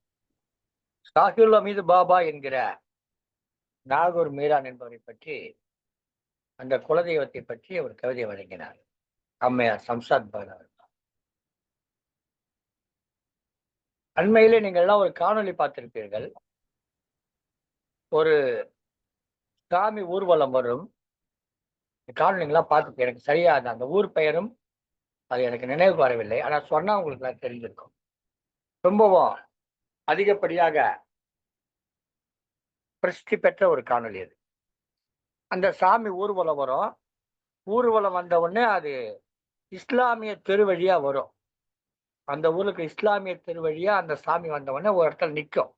சாகுல் அமீது பாபா என்கிற நாகூர் மீரான் என்பவரை பற்றி, அந்த குலதெய்வத்தை பற்றி ஒரு கவிதை வழங்கினார் அம்மையார் சம்சாத் பானு அவர்கள். அண்மையிலே நீங்கள் எல்லாம் ஒரு காணொளி பார்த்திருப்பீர்கள். ஒரு சாமி ஊர்வலம் வரும் காணொலிங்கெல்லாம் பார்த்து, எனக்கு சரியா அந்த ஊர் பெயரும் அது எனக்கு நினைவு வரவில்லை, ஆனால் சொன்னா உங்களுக்கு எல்லாம் தெரிஞ்சிருக்கும். ரொம்பவும் அதிகப்படியாக பிரசித்தி பெற்ற ஒரு காணொலி அது. அந்த சாமி ஊர்வலம் வரும். ஊர்வலம் வந்த உடனே அது இஸ்லாமிய தெரு வழியா வரும். அந்த ஊருக்கு இஸ்லாமிய தெரு வழியா அந்த சாமி வந்த உடனே ஒரு இடத்துல நிற்கும்.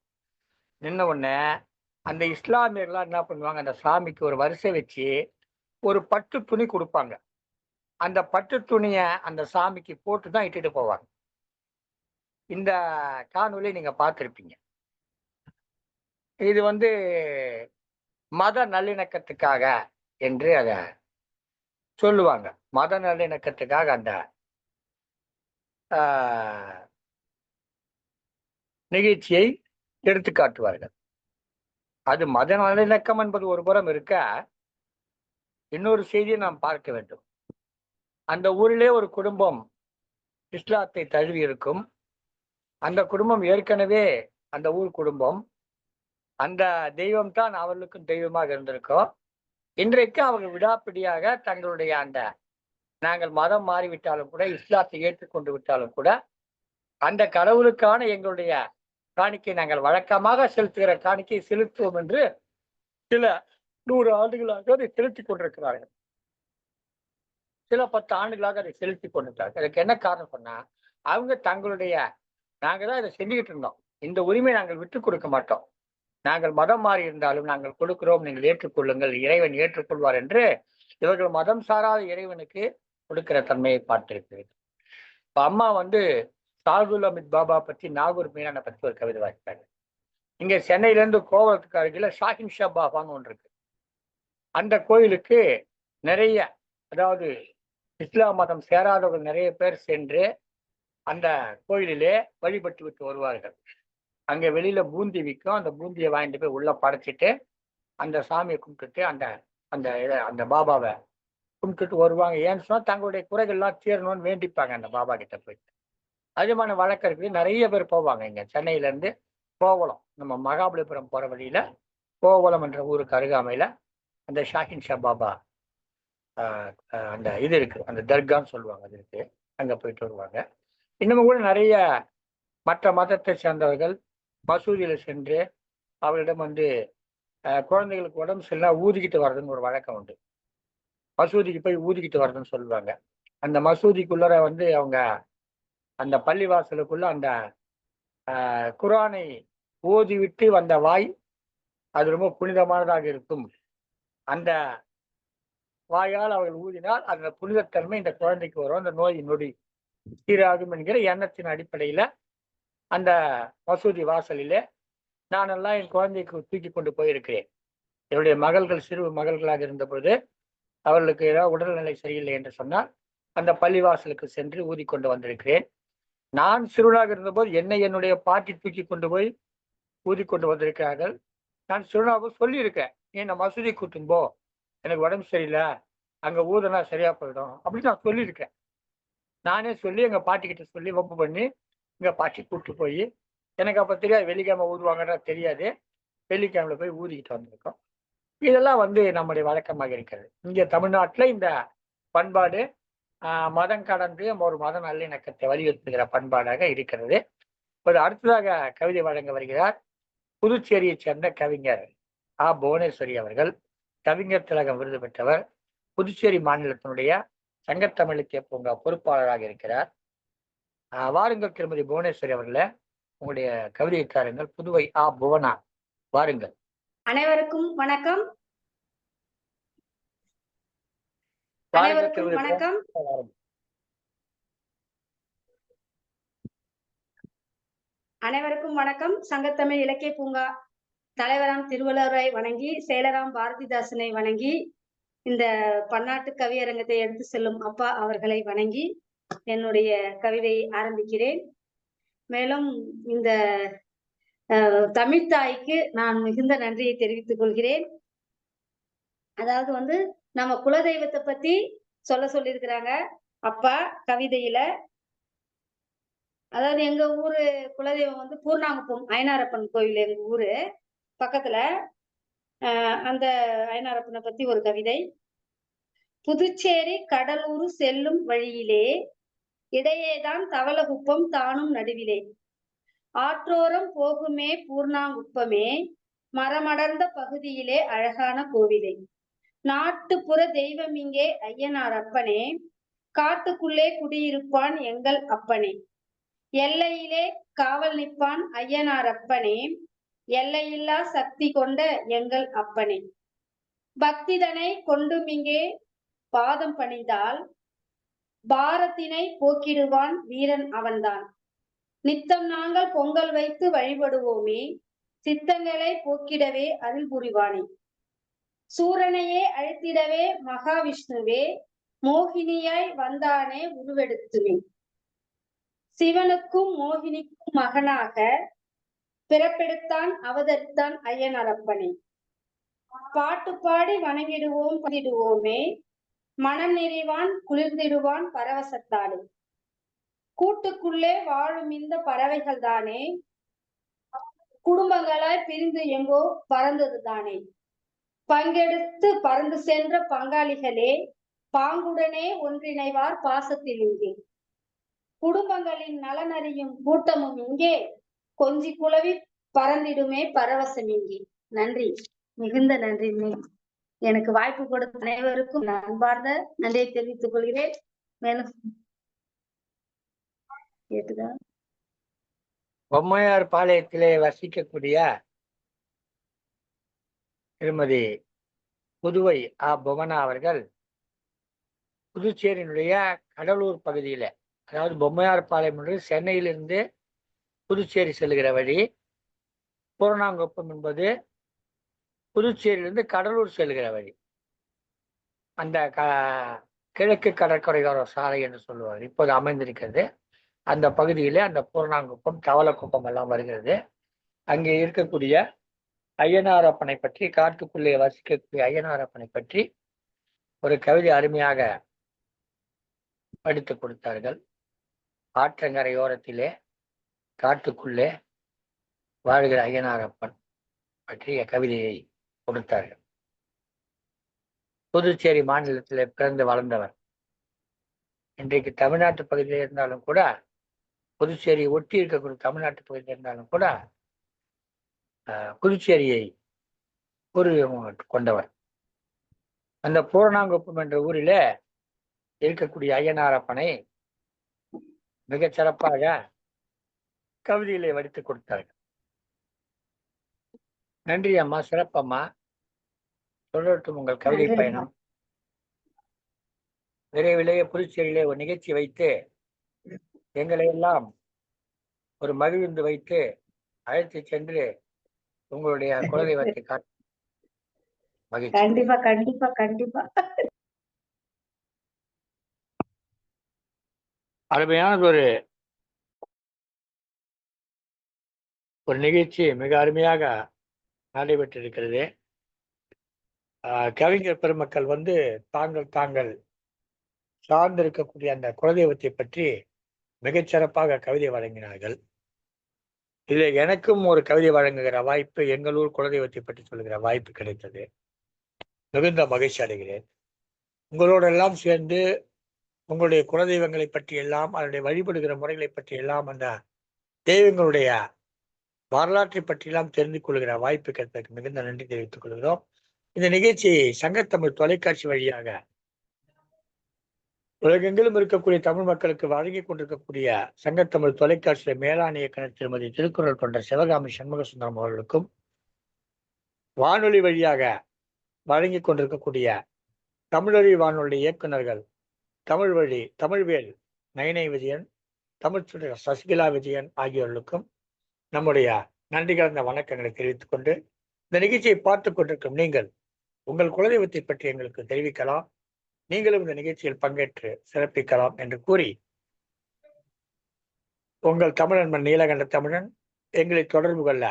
நின்ன உடனே அந்த இஸ்லாமியர்கள்லாம் என்ன பண்ணுவாங்க, அந்த சாமிக்கு ஒரு வரிசை வச்சு ஒரு பட்டு துணி கொடுப்பாங்க. அந்த பட்டு துணியை அந்த சாமிக்கு போட்டு தான் இட்டுட்டு போவாங்க. இந்த காணொலி நீங்க பார்த்துருப்பீங்க. இது மத நல்லிணக்கத்துக்காக என்று அதை சொல்லுவாங்க. மத நல்லிணக்கத்துக்காக அந்த நிகழ்ச்சியை எடுத்து காட்டுவார்கள். அது மத நல்லிணக்கம் என்பது ஒரு புறம் இருக்க, இன்னொரு செய்தியை நாம் பார்க்க வேண்டும். அந்த ஊரிலே ஒரு குடும்பம் இஸ்லாத்தை தழுவி இருக்கும். அந்த குடும்பம் ஏற்கனவே அந்த ஊர் குடும்பம், அந்த தெய்வம் தான் அவர்களுக்கும் தெய்வமாக இருந்திருக்கும். இன்றைக்கு அவர்கள் விடாப்பிடியாக தங்களுடைய அந்த நாங்கள் மதம் மாறிவிட்டாலும் கூட, இஸ்லாத்தை ஏற்றுக்கொண்டு விட்டாலும் கூட, அந்த கடவுளுக்கான எங்களுடைய காணிக்கை நாங்கள் வழக்கமாக செலுத்துகிற காணிக்கை செலுத்துவோம் என்று சில 100 ஆண்டுகளாக அதை செலுத்திக் கொண்டிருக்கிறார்கள். சில 10 ஆண்டுகளாக அதை செலுத்திக் கொண்டிருக்கிறார்கள். அதுக்கு என்ன காரணம் சொன்னா, அவங்க தங்களுடைய நாங்க தான் இதை செஞ்சுக்கிட்டு இருந்தோம். இந்த உரிமை நாங்கள் விட்டுக் கொடுக்க மாட்டோம். நாங்கள் மதம் மாறி இருந்தாலும் நாங்கள் கொடுக்கிறோம், நீங்கள் ஏற்றுக்கொள்ளுங்கள், இறைவன் ஏற்றுக்கொள்வார் என்று இவர்கள் மதம் சாராத இறைவனுக்கு கொடுக்கிற தன்மையை பார்த்திருக்கிறது. இப்ப அம்மா சாகுல் அமித் பாபா பற்றி, நாகூர் மீனானை பற்றி ஒரு கவிதை வாசித்தாங்க. இங்க சென்னையில இருந்து கோவளத்துக்கு அருகில ஷாஹின் ஷா பாபான்னு ஒன்று இருக்கு. அந்த கோயிலுக்கு நிறைய, அதாவது இஸ்லாம் மதம் சேராதவர்கள் நிறைய பேர் சென்று அந்த கோயிலிலே வழிபட்டு விட்டு வருவார்கள். அங்க வெளியில பூந்தி விற்கும். அந்த பூந்தியை வாங்கிட்டு போய் உள்ள படைச்சிட்டு அந்த சாமியை கும்பிட்டுட்டு அந்த அந்த அந்த பாபாவை கும்பிட்டுட்டு வருவாங்க. ஏன்னு சொன்னா தங்களுடைய குறைகள்லாம் தீரணும்னு வேண்டிப்பாங்க அந்த பாபா கிட்ட போயிட்டு. அதிகமான வழக்கம் இருக்குது. நிறைய பேர் போவாங்க. இங்க சென்னையில இருந்து கோவளம், நம்ம மகாபலிபுரம் போற வழியில கோவளம் என்ற ஊருக்கு அருகாமையில அந்த ஷாஹின் ஷா பாபா அந்த இது இருக்கு, அந்த தர்கான்னு சொல்லுவாங்க, அது இருக்கு. அங்க போயிட்டு வருவாங்க. இன்னமும் கூட நிறைய மற்ற மதத்தை சேர்ந்தவர்கள் மசூதியில சென்று அவர்களிடம் குழந்தைகளுக்கு உடம்பு சரியில்லை ஊதிக்கிட்டு வர்றதுன்னு ஒரு வழக்கம் உண்டு. மசூதிக்கு போய் ஊதிக்கிட்டு வர்றதுன்னு சொல்லுவாங்க. அந்த மசூதிக்குள்ளர அவங்க அந்த பள்ளிவாசலுக்குள்ள அந்த குரானை ஓதிவிட்டு வந்த வாய் அது ரொம்ப புனிதமானதாக இருக்கும். அந்த வாயால் அவர்கள் ஊதினால் அந்த புனிதத்தன்மை இந்த குழந்தைக்கு வரும், அந்த நோய் நொடி சீராகும் என்கிற எண்ணத்தின் அடிப்படையில அந்த மசூதி வாசலிலே நானெல்லாம் என் குழந்தைக்கு தூக்கி கொண்டு போயிருக்கிறேன். என்னுடைய மகள்கள் சிறு மகள்களாக இருந்தபோது அவர்களுக்கு ஏதாவது உடல்நிலை சரியில்லை என்று சொன்னால் அந்த பள்ளிவாசலுக்கு சென்று ஊதி கொண்டு வந்திருக்கிறேன். நான் சிறுவனாக இருந்தபோது என்னுடைய பாட்டி தூக்கி கொண்டு போய் ஊதி கொண்டு வந்திருக்கிறார்கள். நான் சிறுவனாக சொல்லியிருக்கேன், என்னை மசூதி கூட்டும் போ, எனக்கு உடம்பு சரியில்லை, அங்க ஊதுனா சரியா போயிடும் அப்படின்னு நான் சொல்லியிருக்கேன். நானே சொல்லி எங்க பாட்டிக்கிட்ட சொல்லி வம்பு பண்ணி எங்க பாட்டி கூப்பிட்டு போய், எனக்கு அப்ப தெரியாது வெள்ளிக்கிழமை ஊதுவாங்கன்ற தெரியாது, வெள்ளிக்கிழமையில போய் ஊதிக்கிட்டு வந்திருக்கோம். இதெல்லாம் நம்முடைய வழக்கமாக இருக்கிறது. இங்க தமிழ்நாட்டுல இந்த பண்பாடு மதம் கடந்து ஒரு மத நல்லிணக்கத்தை வலியுறுத்துகிற பண்பாடாக இருக்கிறது. ஒரு அடுத்ததாக கவிதை வழங்க வருகிறார் புதுச்சேரியை சேர்ந்த கவிஞர் புவனேஸ்வரி அவர்கள். கவிஞர் திலகம் விருது பெற்றவர். புதுச்சேரி மாநிலத்தினுடைய சங்கத்தமிழ் இலக்கிய பூங்கா பொறுப்பாளராக இருக்கிறார். வாருங்கள் திருமதி புவனேஸ்வரி அவர்களே, உங்களுடைய கவிதை தாருங்கள். புதுவை புவனா, வாருங்கள். அனைவருக்கும் வணக்கம். அனைவருக்கும் வணக்கம். அனைவருக்கும் வணக்கம். சங்கத்தமிழ் இலக்கிய பூங்கா தலைவராம் திருவள்ளுவரை வணங்கி, செயலராம் பாரதிதாசனை வணங்கி, இந்த பன்னாட்டு கவியரங்கத்தை எடுத்து செல்லும் அப்பா அவர்களை வணங்கி என்னுடைய கவிதையை ஆரம்பிக்கிறேன். மேலும் இந்த தமிழ்த்தாய்க்கு நான் மிகுந்த நன்றியை தெரிவித்துக் கொள்கிறேன். அதாவது நம்ம குலதெய்வத்தை பத்தி சொல்லியிருக்கிறாங்க அப்பா கவிதையில. அதாவது எங்க ஊரு குலதெய்வம் பூர்ணாங்குப்பம் ஐனாரப்பன் கோயில், எங்க ஊரு பக்கத்துல. அந்த ஐனாரப்பனை பத்தி ஒரு கவிதை. புதுச்சேரி கடலூர் செல்லும் வழியிலே இடையேதான் தவளகுப்பம் தானும் நடுவிலே, ஆற்றோரம் போகுமே பூர்ணாங்குப்பமே, மரமடர்ந்த பகுதியிலே அழகான கோவிலே, நாட்டுப்புற தெய்வம் இங்கே ஐயனார் அப்பனே, காட்டுக்குள்ளே குடியிருப்பான் எங்கள் அப்பனே, எல்லையிலே காவல் நிற்பான் ஐயனார் அப்பனே, எல்லையில்லா சக்தி கொண்ட எங்கள் அப்பனே, பக்திதனை கொண்டுமிங்கே பாதம் பணிந்தால் பாரத்தினை போக்கிடுவான் வீரன் அவன்தான், நித்தம் நாங்கள் பொங்கல் வைத்து வழிபடுவோமே, சித்தங்களை போக்கிடவே அருள் புரிவானே, சூரனையே அழித்திடவே மகாவிஷ்ணுவே, மோகினியாய் வந்தானே உருவெடுத்துமே, சிவனுக்கும் மோகினிக்கும் மகனாக பிறப்பெடுத்தான் அவதரித்தான் ஐயனார் அப்பனே, பாட்டு பாடி வணங்கிடுவோம் பதிடுவோமே, மனம் நிறைவான் குளிர்ந்திடுவான் பரவசத்தாலே, கூட்டுக்குள்ளே வாழும் இந்த பறவைகள் தானே குடும்பங்களாய் பிரிந்து எங்கோ பறந்தது தானே. பங்கெடுத்து பறந்து சென்ற பங்காளிகளே பாங்குடனே ஒன்றிணைவார் பாசத்தில் இங்கே. குடும்பங்களின் நலனறியும் கூட்டமும் இங்கே கொஞ்சி குளவி பறந்திடுமே பரவசம் இங்கே. நன்றி, மிகுந்த நன்றி. எனக்கு வாய்ப்பு கொடுத்த அனைவருக்கும் அன்பார்ந்த நன்றியை தெரிவித்துக் கொள்கிறேன். மேலும் கேட்டுதா? பொம்மையார் பாளையத்திலே வசிக்கக்கூடிய திருமதி புதுவை புவனா அவர்கள் புதுச்சேரியினுடைய கடலூர் பகுதியில, அதாவது பொம்மையார் பாளையம் என்று சென்னையிலிருந்து புதுச்சேரி செல்லுகிற வழி, பூரணாங்குப்பம் என்பது புதுச்சேரியிலிருந்து கடலூர் செல்லுகிற வழி. அந்த கிழக்கு கடற்கரையோர சாலை என்று சொல்லுவார், இப்போது அமைந்திருக்கிறது. அந்த பகுதியிலே அந்த பூரணாங்குப்பம், தவளக்குப்பம் எல்லாம் வருகிறது. அங்கே இருக்கக்கூடிய ஐயனாரப்பனை பற்றி, காட்டுக்குள்ளே வசிக்கக்கூடிய ஐயனாரப்பனை பற்றி ஒரு கவிதை அருமையாக படித்து கொடுத்தார்கள். ஆற்றங்கரையோரத்திலே காட்டுக்குள்ளே வாழ்கிற ஐயனாரப்பன் பற்றிய கவிதையை கொடுத்தார்கள். புதுச்சேரி மாநிலத்திலே பிறந்து வளர்ந்தவர். இன்றைக்கு தமிழ்நாட்டு பகுதியில் இருந்தாலும் கூட, புதுச்சேரி ஒட்டி இருக்கக்கூடிய தமிழ்நாட்டு பகுதியில் இருந்தாலும் கூட புதுச்சேரியை பூர்வீகம் கொண்டவர். அந்த பூரணாங்குப்பம் என்ற ஊரிலே இருக்கக்கூடிய ஐயனாரப்பனை மிகச் சிறப்பாக கவிதையிலே வடித்து கொடுத்தார்கள். நன்றி அம்மா, சிறப்பம்மா. தொடரட்டும் உங்கள் கவிதை பயணம். விரைவிலேயே புதுச்சேரியிலே ஒரு நிகழ்ச்சி வைத்து எங்களை எல்லாம் ஒரு மகிழ்ந்து வைத்து அழைத்து சென்று உங்களுடைய குலதெய்வத்தை காட்ட மகிழ்ச்சி. கண்டிப்பா கண்டிப்பா கண்டிப்பா. அருமையானது ஒரு நிகழ்ச்சி மிக அருமையாக நடைபெற்றிருக்கிறது. கவிஞர் பெருமக்கள் தாங்கள் சார்ந்திருக்கக்கூடிய அந்த குலதெய்வத்தை பற்றி மிகச்சிறப்பாக கவிதை வழங்கினார்கள். இதில் எனக்கும் ஒரு கவிதை வழங்குகிற வாய்ப்பு, எங்களூர் குலதெய்வத்தை பற்றி சொல்லுகிற வாய்ப்பு கிடைத்தது. மிகுந்த மகிழ்ச்சி அடைகிறேன். உங்களோடெல்லாம் சேர்ந்து உங்களுடைய குலதெய்வங்களை பற்றி எல்லாம், அதனுடைய வழிபடுகிற முறைகளை பற்றி எல்லாம், அந்த தெய்வங்களுடைய வரலாற்றை பற்றியெல்லாம் தெரிந்து கொள்கிற வாய்ப்பு கிடைத்ததற்கு மிகுந்த நன்றி தெரிவித்துக் கொள்கிறோம். இந்த நிகழ்ச்சி சங்கத்தமிழ் தொலைக்காட்சி வழியாக உலகெங்கிலும் இருக்கக்கூடிய தமிழ் மக்களுக்கு வழங்கி கொண்டிருக்கக்கூடிய சங்கத்தமிழ் தொலைக்காட்சியில மேலாண் இயக்குனர் திருமதி திருக்குறள் கொண்ட சிவகாமி சண்முக சுந்தரம் அவர்களுக்கும், வானொலி வழியாக வழங்கி கொண்டிருக்கக்கூடிய தமிழறி வானொலி இயக்குநர்கள் தமிழ்வேல் நயனை விஜயன், தமிழ்ச்சுடர் சசிகலா விஜயன் ஆகியோர்களுக்கும் நம்முடைய நன்றி கலந்த வணக்கங்களை தெரிவித்துக் கொண்டு, இந்த நிகழ்ச்சியை பார்த்து கொண்டிருக்கும் நீங்கள் உங்கள் குலதெய்வத்தை பற்றி எங்களுக்கு தெரிவிக்கலாம், நீங்களும் இந்த நிகழ்ச்சியில் பங்கேற்று சிறப்பிக்கலாம் என்று கூறி, உங்கள் தமிழன்பன் நீலகண்ட தமிழன் எங்களை தொடர்பு கொள்ள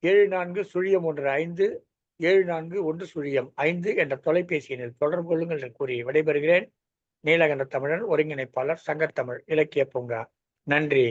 7401 74 என்ற தொலைபேசி எண்ணில் தொடர்பு கொள்ளுங்கள் என்று கூறி விடைபெறுகிறேன். நீலகண்ட தமிழன், ஒருங்கிணைப்பாளர், சங்கத்தமிழ் இலக்கிய பூங்கா. நன்றி.